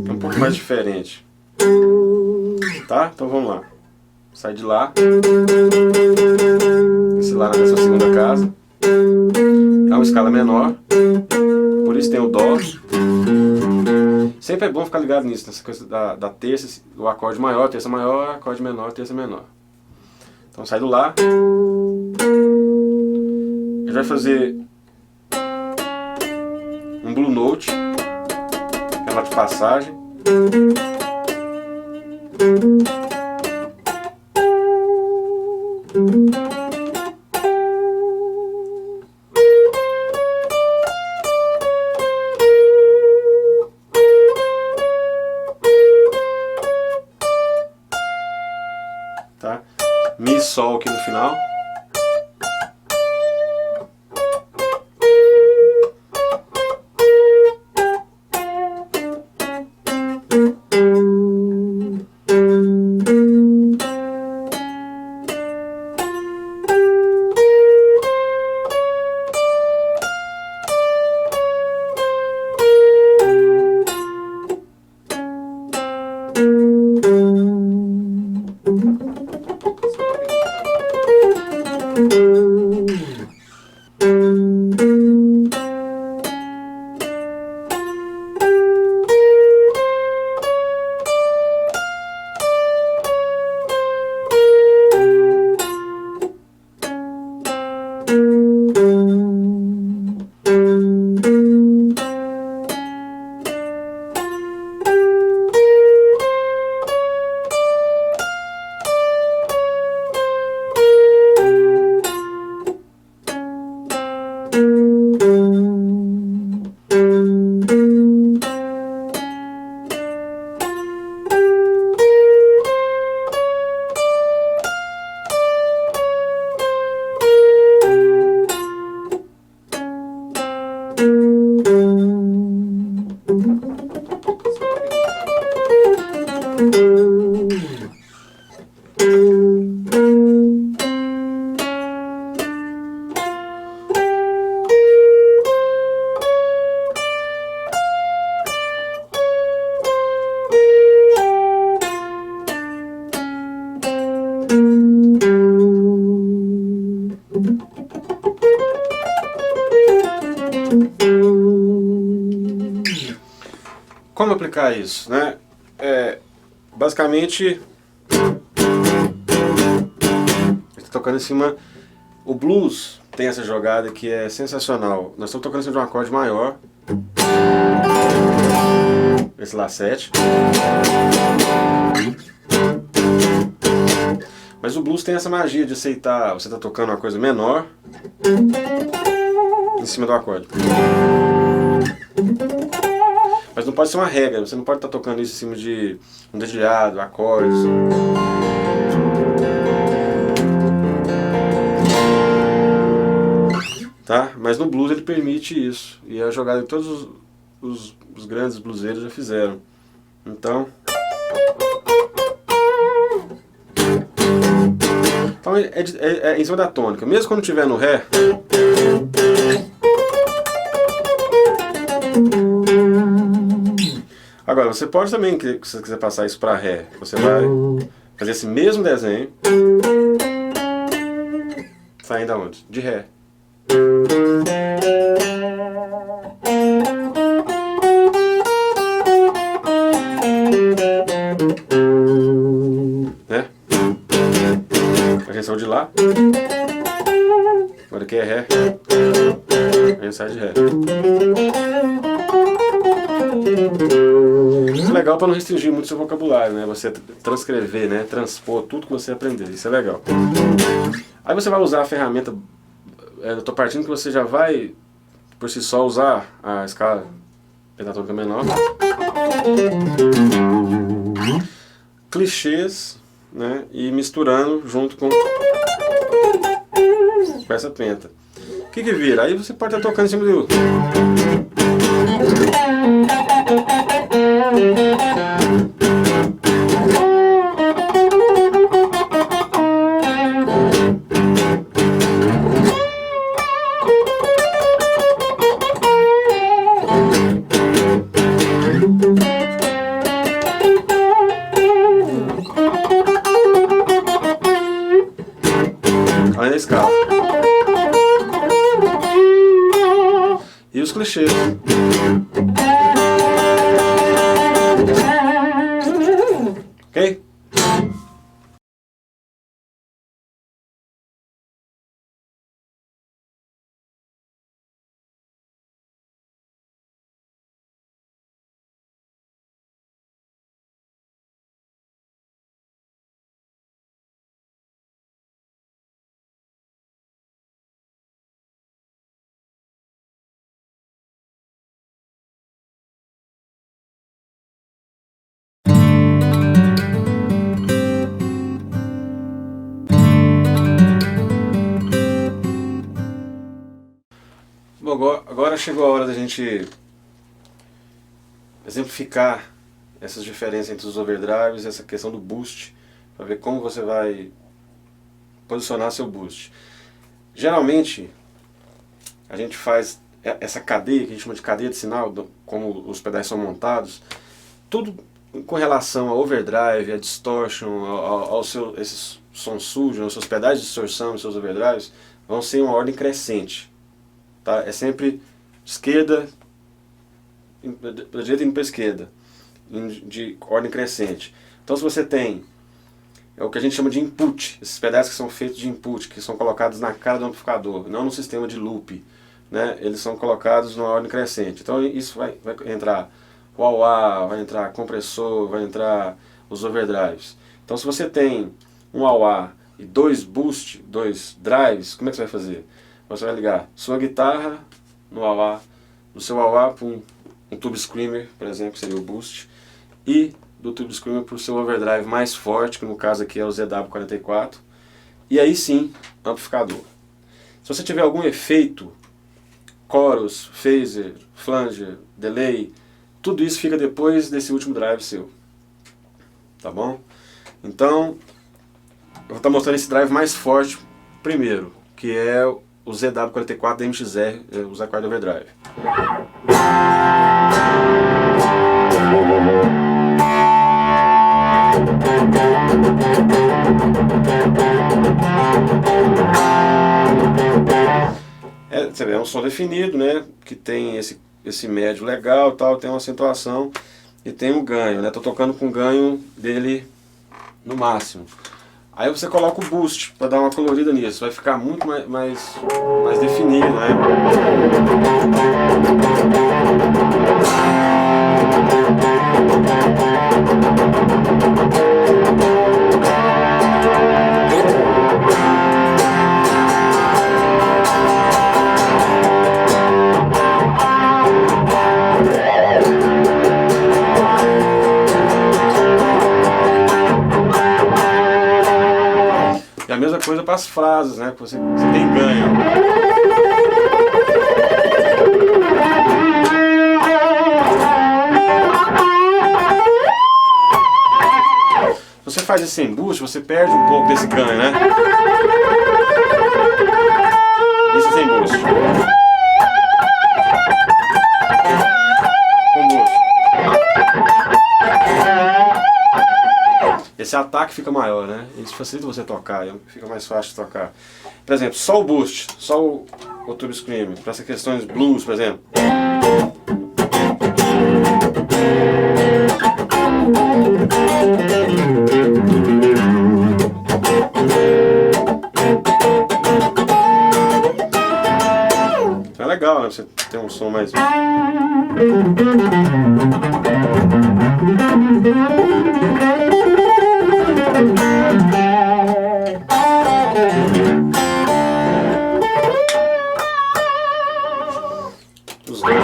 É um pouco mais diferente. Tá? Então vamos lá. Sai de Lá. Esse Lá nessa segunda casa. É uma escala menor. Por isso tem o Dó. Sempre é bom ficar ligado nisso, nessa coisa da terça, o acorde maior, terça maior, acorde menor, terça menor. Então sai do Lá. A gente vai fazer um Blue Note, que é a nota de passagem. Tá? Mi, Sol aqui no final. Como aplicar isso, né? Basicamente, está tocando em cima. O blues tem essa jogada que é sensacional. Nós estamos tocando em cima de um acorde maior, esse Lá7. Mas o blues tem essa magia de aceitar. Você está tocando uma coisa menor em cima do acorde. Mas não pode ser uma regra, você não pode estar tocando isso em cima de um dedilhado, acordes. Tá? Mas no blues ele permite isso. E é a jogada que todos os grandes bluseiros já fizeram. Então é em cima da tônica. Mesmo quando estiver no Ré, agora, você pode também, se você quiser passar isso para Ré, você vai fazer esse mesmo desenho, saindo da onde? De Ré. Né? A gente saiu de Lá, agora aqui é Ré, a gente sai de Ré. Isso é legal para não restringir muito seu vocabulário, né? Você transcrever, né? Transpor tudo que você aprender, isso é legal. Aí você vai usar a ferramenta, eu estou partindo que você já vai, por si só, usar a escala pentatônica menor. Clichês, né? E misturando junto com essa penta. O que vira? Aí você pode estar tocando em cima do... Além da escala. E os clichês. Ok? Bom, agora chegou a hora da gente exemplificar essas diferenças entre os overdrives e essa questão do boost, para ver como você vai posicionar seu boost. Geralmente, a gente faz essa cadeia, que a gente chama de cadeia de sinal, como os pedais são montados, tudo com relação ao overdrive, a distortion, esses sons sujos, aos seus pedais de distorção, os seus overdrives, vão ser em uma ordem crescente. Tá? É sempre esquerda, da direita indo para a esquerda, de ordem crescente. Então se você tem o que a gente chama de input, esses pedais que são feitos de input, que são colocados na cara do amplificador, não no sistema de loop, né? Eles são colocados numa ordem crescente. Então isso vai entrar o wah-wah, vai entrar compressor, vai entrar os overdrives. Então se você tem um wah-wah e 2 boost, 2 drives, como é que você vai fazer? Você vai ligar sua guitarra no wah-wah, do seu wah-wah para um tube screamer, por exemplo, que seria o boost, e do tube screamer para o seu overdrive mais forte, que no caso aqui é o ZW44, e aí sim, amplificador. Se você tiver algum efeito, chorus, phaser, flanger, delay, tudo isso fica depois desse último drive seu. Tá bom? Então, eu vou estar mostrando esse drive mais forte primeiro, que é o ZW44 da MXR, os acordes overdrive. Você vê, é um som definido, né? Que tem esse médio legal, tal, tem uma acentuação e tem um ganho, né? Tô tocando com o ganho dele no máximo. Aí você coloca o boost para dar uma colorida nisso, vai ficar muito mais definido, né? E a mesma coisa para as frases, né? Você tem ganho. Se você faz isso sem boost, você perde um pouco desse ganho, né? Isso sem boost. Com boost. Esse ataque fica maior, né? Isso facilita você tocar, fica mais fácil de tocar. Por exemplo, só o boost, só o tube scream, para essas questões blues, por exemplo. Então é legal, né? Você ter um som mais... Os dois.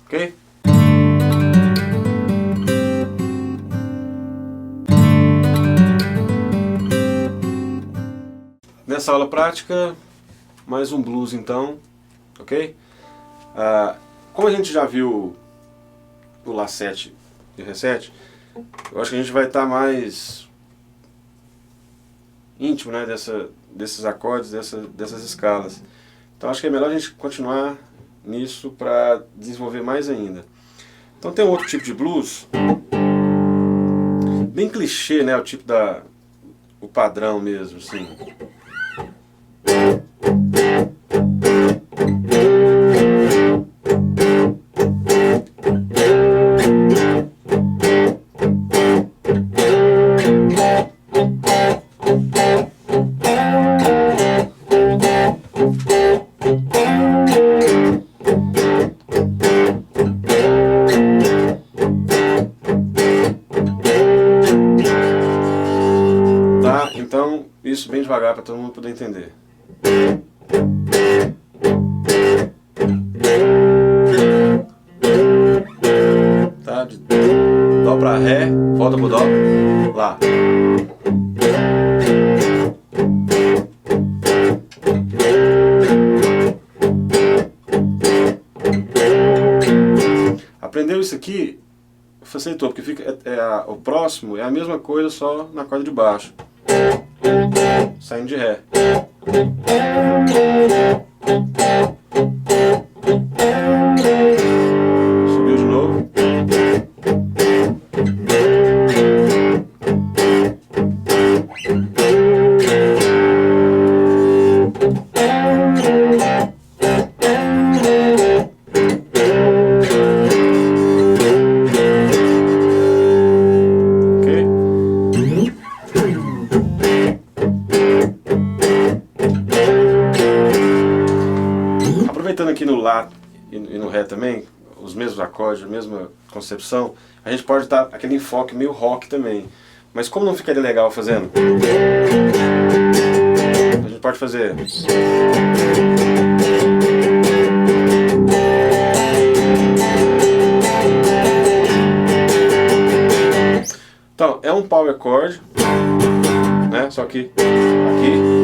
Ok? Nessa aula prática, mais um blues então, ok? Como a gente já viu o Lá7 e o Ré7, eu acho que a gente vai estar mais íntimo, né, desses acordes, dessas escalas. Então acho que é melhor a gente continuar nisso para desenvolver mais ainda. Então tem um outro tipo de blues, bem clichê, né, o tipo o padrão mesmo, assim. Tá? Então, isso bem devagar para todo mundo poder entender. Tá? De Dó para Ré, volta pro Dó, Lá. Aprendeu isso aqui facilitou, porque fica, o próximo é a mesma coisa, só na corda de baixo. Saindo de Ré. Subiu de novo. Aproveitando aqui no Lá e no Ré também, os mesmos acordes, a mesma concepção, a gente pode dar aquele enfoque meio rock também. Mas como não ficaria legal fazendo? A gente pode fazer... Então, é um power chord, né? Só que aqui...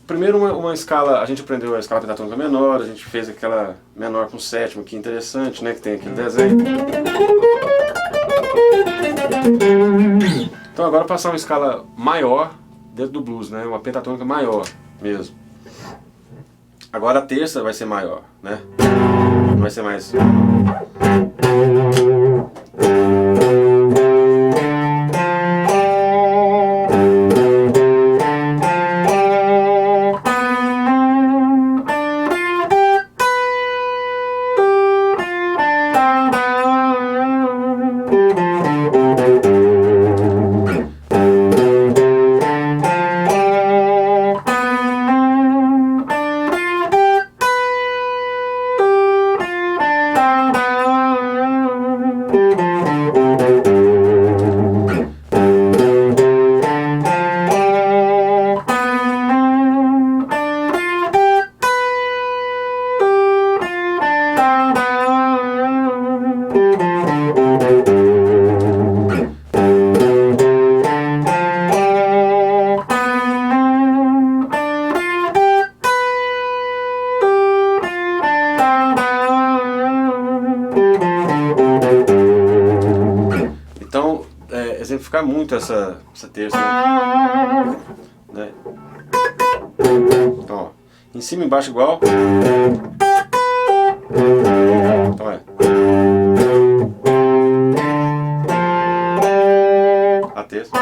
Primeiro uma escala, a gente aprendeu a escala pentatônica menor, a gente fez aquela menor com sétima, que é interessante, né, que tem aquele desenho. Então agora passar uma escala maior dentro do blues, né, uma pentatônica maior mesmo. Agora a terça vai ser maior, né, não vai ser mais... Então, exemplificar muito essa terça, né? Então, ó, em cima e embaixo igual. Então a terça.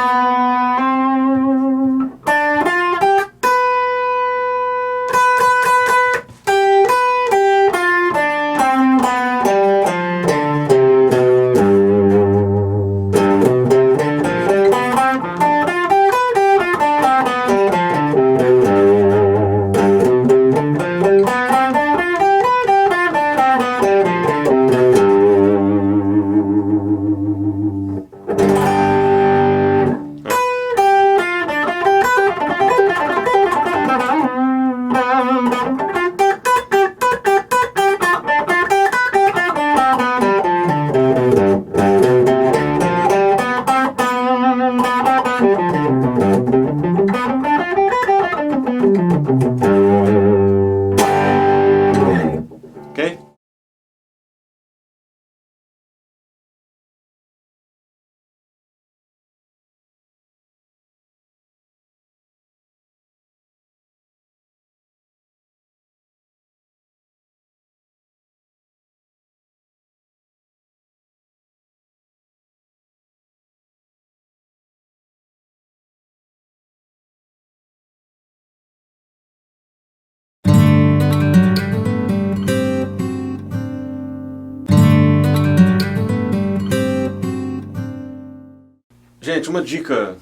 Gente, uma dica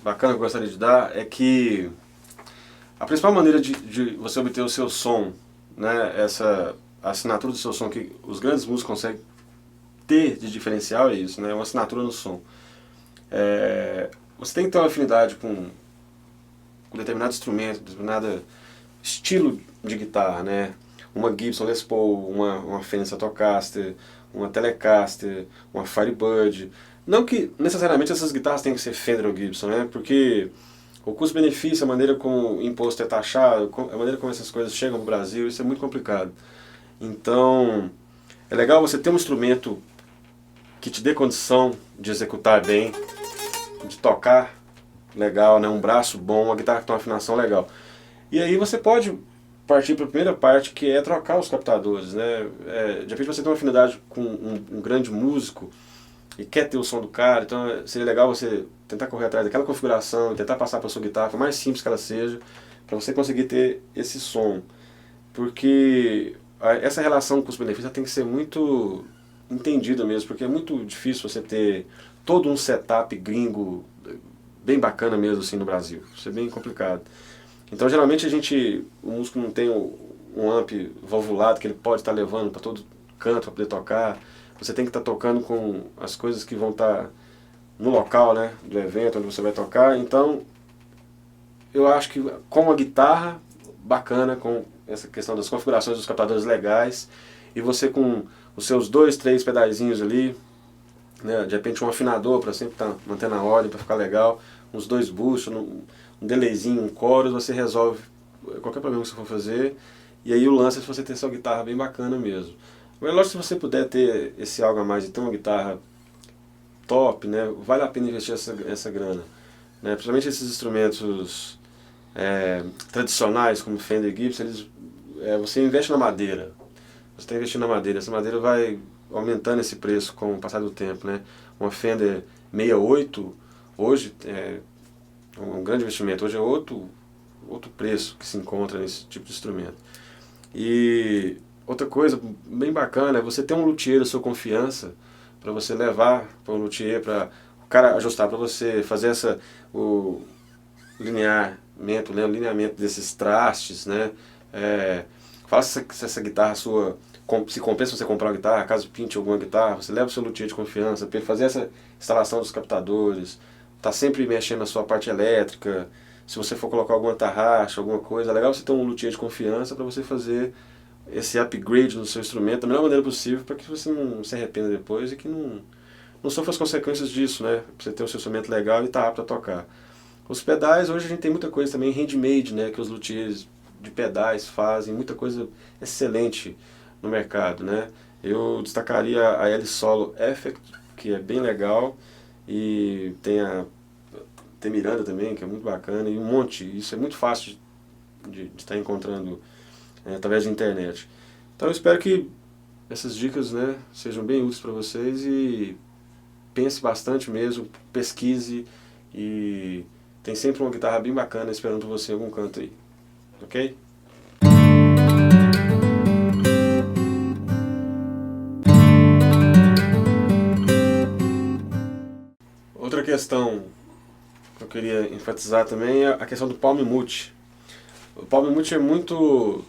bacana que eu gostaria de dar é que a principal maneira de você obter o seu som, né, essa assinatura do seu som que os grandes músicos conseguem ter de diferencial é isso, né, uma assinatura no som. Você tem que ter uma afinidade com determinado instrumento, determinado estilo de guitarra, né? Uma Gibson Les Paul, uma Fender Stratocaster, uma Telecaster, uma Firebird. Não que necessariamente essas guitarras tenham que ser Fender ou Gibson, né? Porque o custo-benefício, a maneira como o imposto é taxado, a maneira como essas coisas chegam no Brasil, isso é muito complicado. Então, é legal você ter um instrumento que te dê condição de executar bem, de tocar legal, né? Um braço bom, uma guitarra que tem uma afinação legal. E aí você pode partir para a primeira parte, que é trocar os captadores, né? De repente você tem uma afinidade com um grande músico e quer ter o som do cara, então seria legal você tentar correr atrás daquela configuração, tentar passar para a sua guitarra, por mais simples que ela seja, para você conseguir ter esse som. Porque essa relação custo-benefício tem que ser muito entendida mesmo, porque é muito difícil você ter todo um setup gringo bem bacana mesmo assim no Brasil. Isso é bem complicado. Então geralmente o músico não tem um amp valvulado que ele pode estar levando para todo canto para poder tocar. Você tem que estar tocando com as coisas que vão estar no local, né, do evento onde você vai tocar. Então eu acho que com uma guitarra bacana, com essa questão das configurações dos captadores legais, e você com os seus 2, 3 pedaizinhos ali, né, de repente um afinador para sempre estar mantendo a ordem, para ficar legal, uns 2 buchos, um delayzinho, um chorus, você resolve qualquer problema que você for fazer. E aí o lance é você ter sua guitarra bem bacana mesmo. Mas lógico, se você puder ter esse algo a mais e ter uma guitarra top, né, vale a pena investir essa grana, né? Principalmente esses instrumentos tradicionais como Fender e Gibson, você investe na madeira. Você está investindo na madeira, essa madeira vai aumentando esse preço com o passar do tempo, né? Uma Fender 68 hoje é um grande investimento, hoje é outro preço que se encontra nesse tipo de instrumento. E outra coisa bem bacana é você ter um luthier da sua confiança para você levar para um luthier, para o cara ajustar para você, fazer o lineamento desses trastes, né? Faça se essa guitarra sua se compensa você comprar uma guitarra, caso pinte alguma guitarra, você leva o seu luthier de confiança para ele fazer essa instalação dos captadores, tá sempre mexendo na sua parte elétrica. Se você for colocar alguma tarraxa, alguma coisa, é legal você ter um luthier de confiança para você fazer esse upgrade no seu instrumento da melhor maneira possível, para que você não se arrependa depois e que não sofra as consequências disso, né? Pra você ter o seu instrumento legal e estar apto a tocar. Os pedais, hoje a gente tem muita coisa também handmade, né? Que os luthiers de pedais fazem, muita coisa excelente no mercado, né? Eu destacaria a L-Solo Effect, que é bem legal, e tem Miranda também, que é muito bacana, e um monte, isso é muito fácil de estar encontrando através da internet. Então eu espero que essas dicas, né, sejam bem úteis para vocês, e pense bastante mesmo, pesquise, e tem sempre uma guitarra bem bacana esperando por você em algum canto aí, ok? Outra questão que eu queria enfatizar também é a questão do palm mute. O palm mute é muito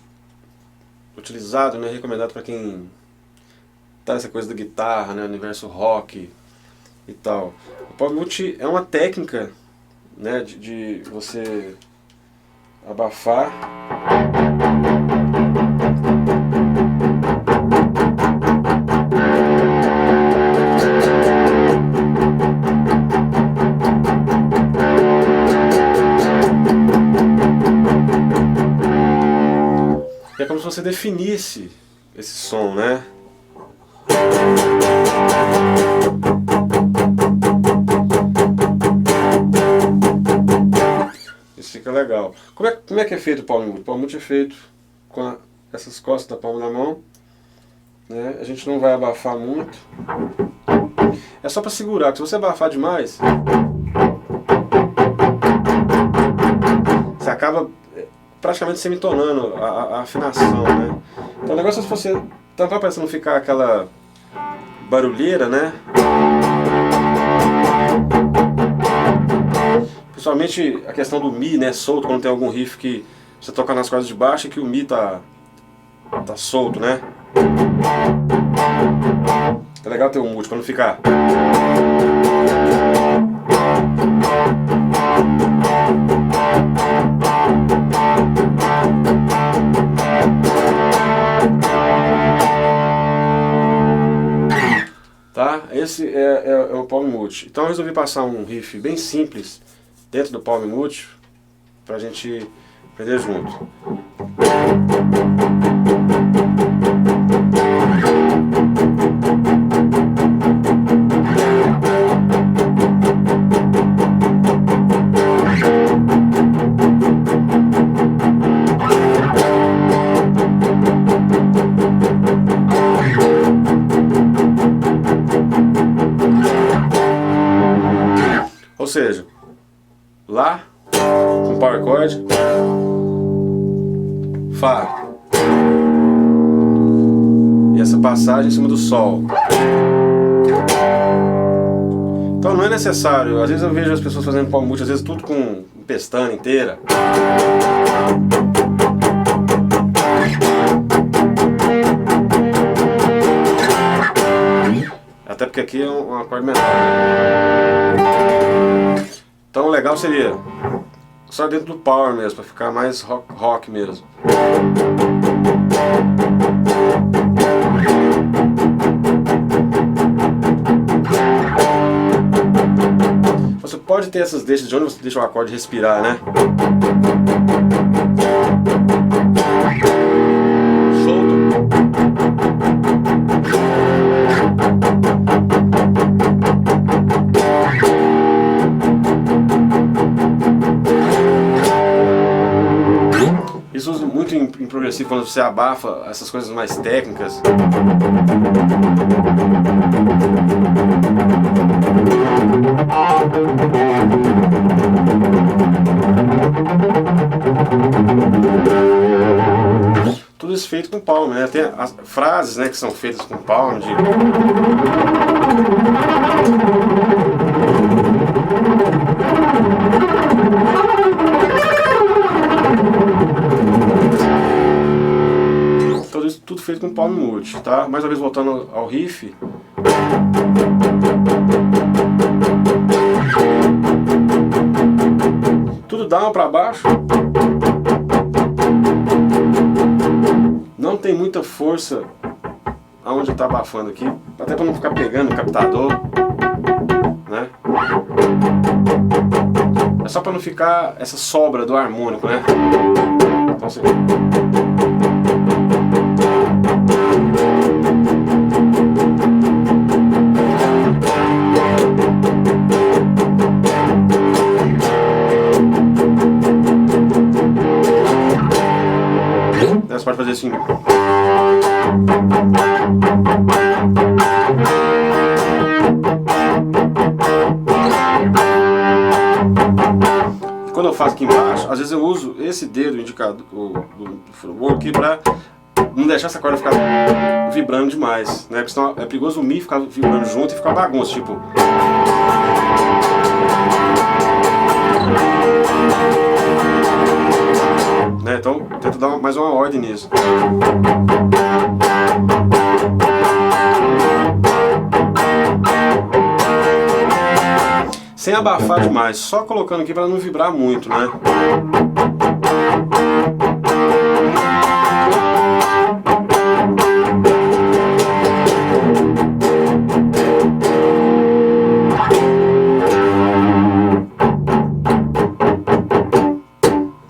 utilizado, né, recomendado para quem tá nessa coisa da guitarra, né, universo rock e tal. O palm mute é uma técnica, né, de você abafar é como se você definisse esse som, né? Isso fica legal. Como é que é feito o palm mute? O palm mute é feito com essas costas da palma da mão, né? A gente não vai abafar muito. É só para segurar, porque se você abafar demais, você acaba praticamente semitonando a afinação, né? Então o negócio é se você tampar para não ficar aquela barulheira, né? Principalmente a questão do Mi, né, solto, quando tem algum riff que você toca nas cordas de baixo e que o Mi tá solto, né? É legal ter um multi pra não ficar. Tá? Esse é o Palm Mute. Então eu resolvi passar um riff bem simples dentro do Palm Mute pra gente aprender junto. Ou seja, Lá com power chord, Fá e essa passagem em cima do Sol. Então não é necessário, às vezes eu vejo as pessoas fazendo palm mute, às vezes tudo com pestana inteira. Até porque aqui é um acorde menor. Então o legal seria só dentro do power mesmo, para ficar mais rock mesmo. Você pode ter essas deixas de onde você deixa o acorde respirar, né? Isso usa muito em progressivo quando você abafa essas coisas mais técnicas. Tudo isso feito com palm, né? Tem as frases, né, que são feitas com palm de... Tudo feito com palm mute, tá? Mais uma vez voltando ao riff. Tudo down para baixo. Não tem muita força aonde está abafando aqui, até para não ficar pegando o captador, né? É só para não ficar essa sobra do harmônico, né? Então, assim... Você pode fazer assim. Quando eu faço aqui embaixo, às vezes eu uso esse dedo indicador do fretboard aqui pra não deixar essa corda ficar vibrando demais, né? Porque senão é perigoso o Mi ficar vibrando junto e ficar bagunça, tipo. Né? Então tento dar mais uma ordem nisso. Sem abafar demais, só colocando aqui para não vibrar muito, né?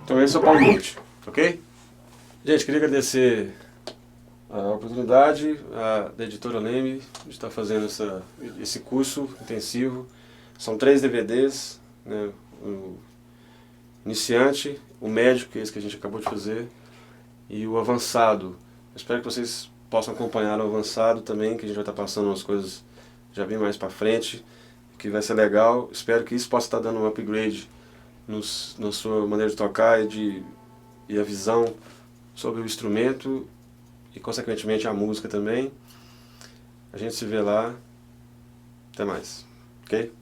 Então esse é o palm mute, ok? Gente, queria agradecer a oportunidade da editora Leme de estar fazendo esse curso intensivo. São 3 DVDs, né? O iniciante, o médio, que é esse que a gente acabou de fazer, e o avançado. Eu espero que vocês possam acompanhar o avançado também, que a gente vai estar passando umas coisas já bem mais para frente, que vai ser legal. Espero que isso possa estar dando um upgrade na sua maneira de tocar e a visão sobre o instrumento e, consequentemente, a música também. A gente se vê lá. Até mais. Ok?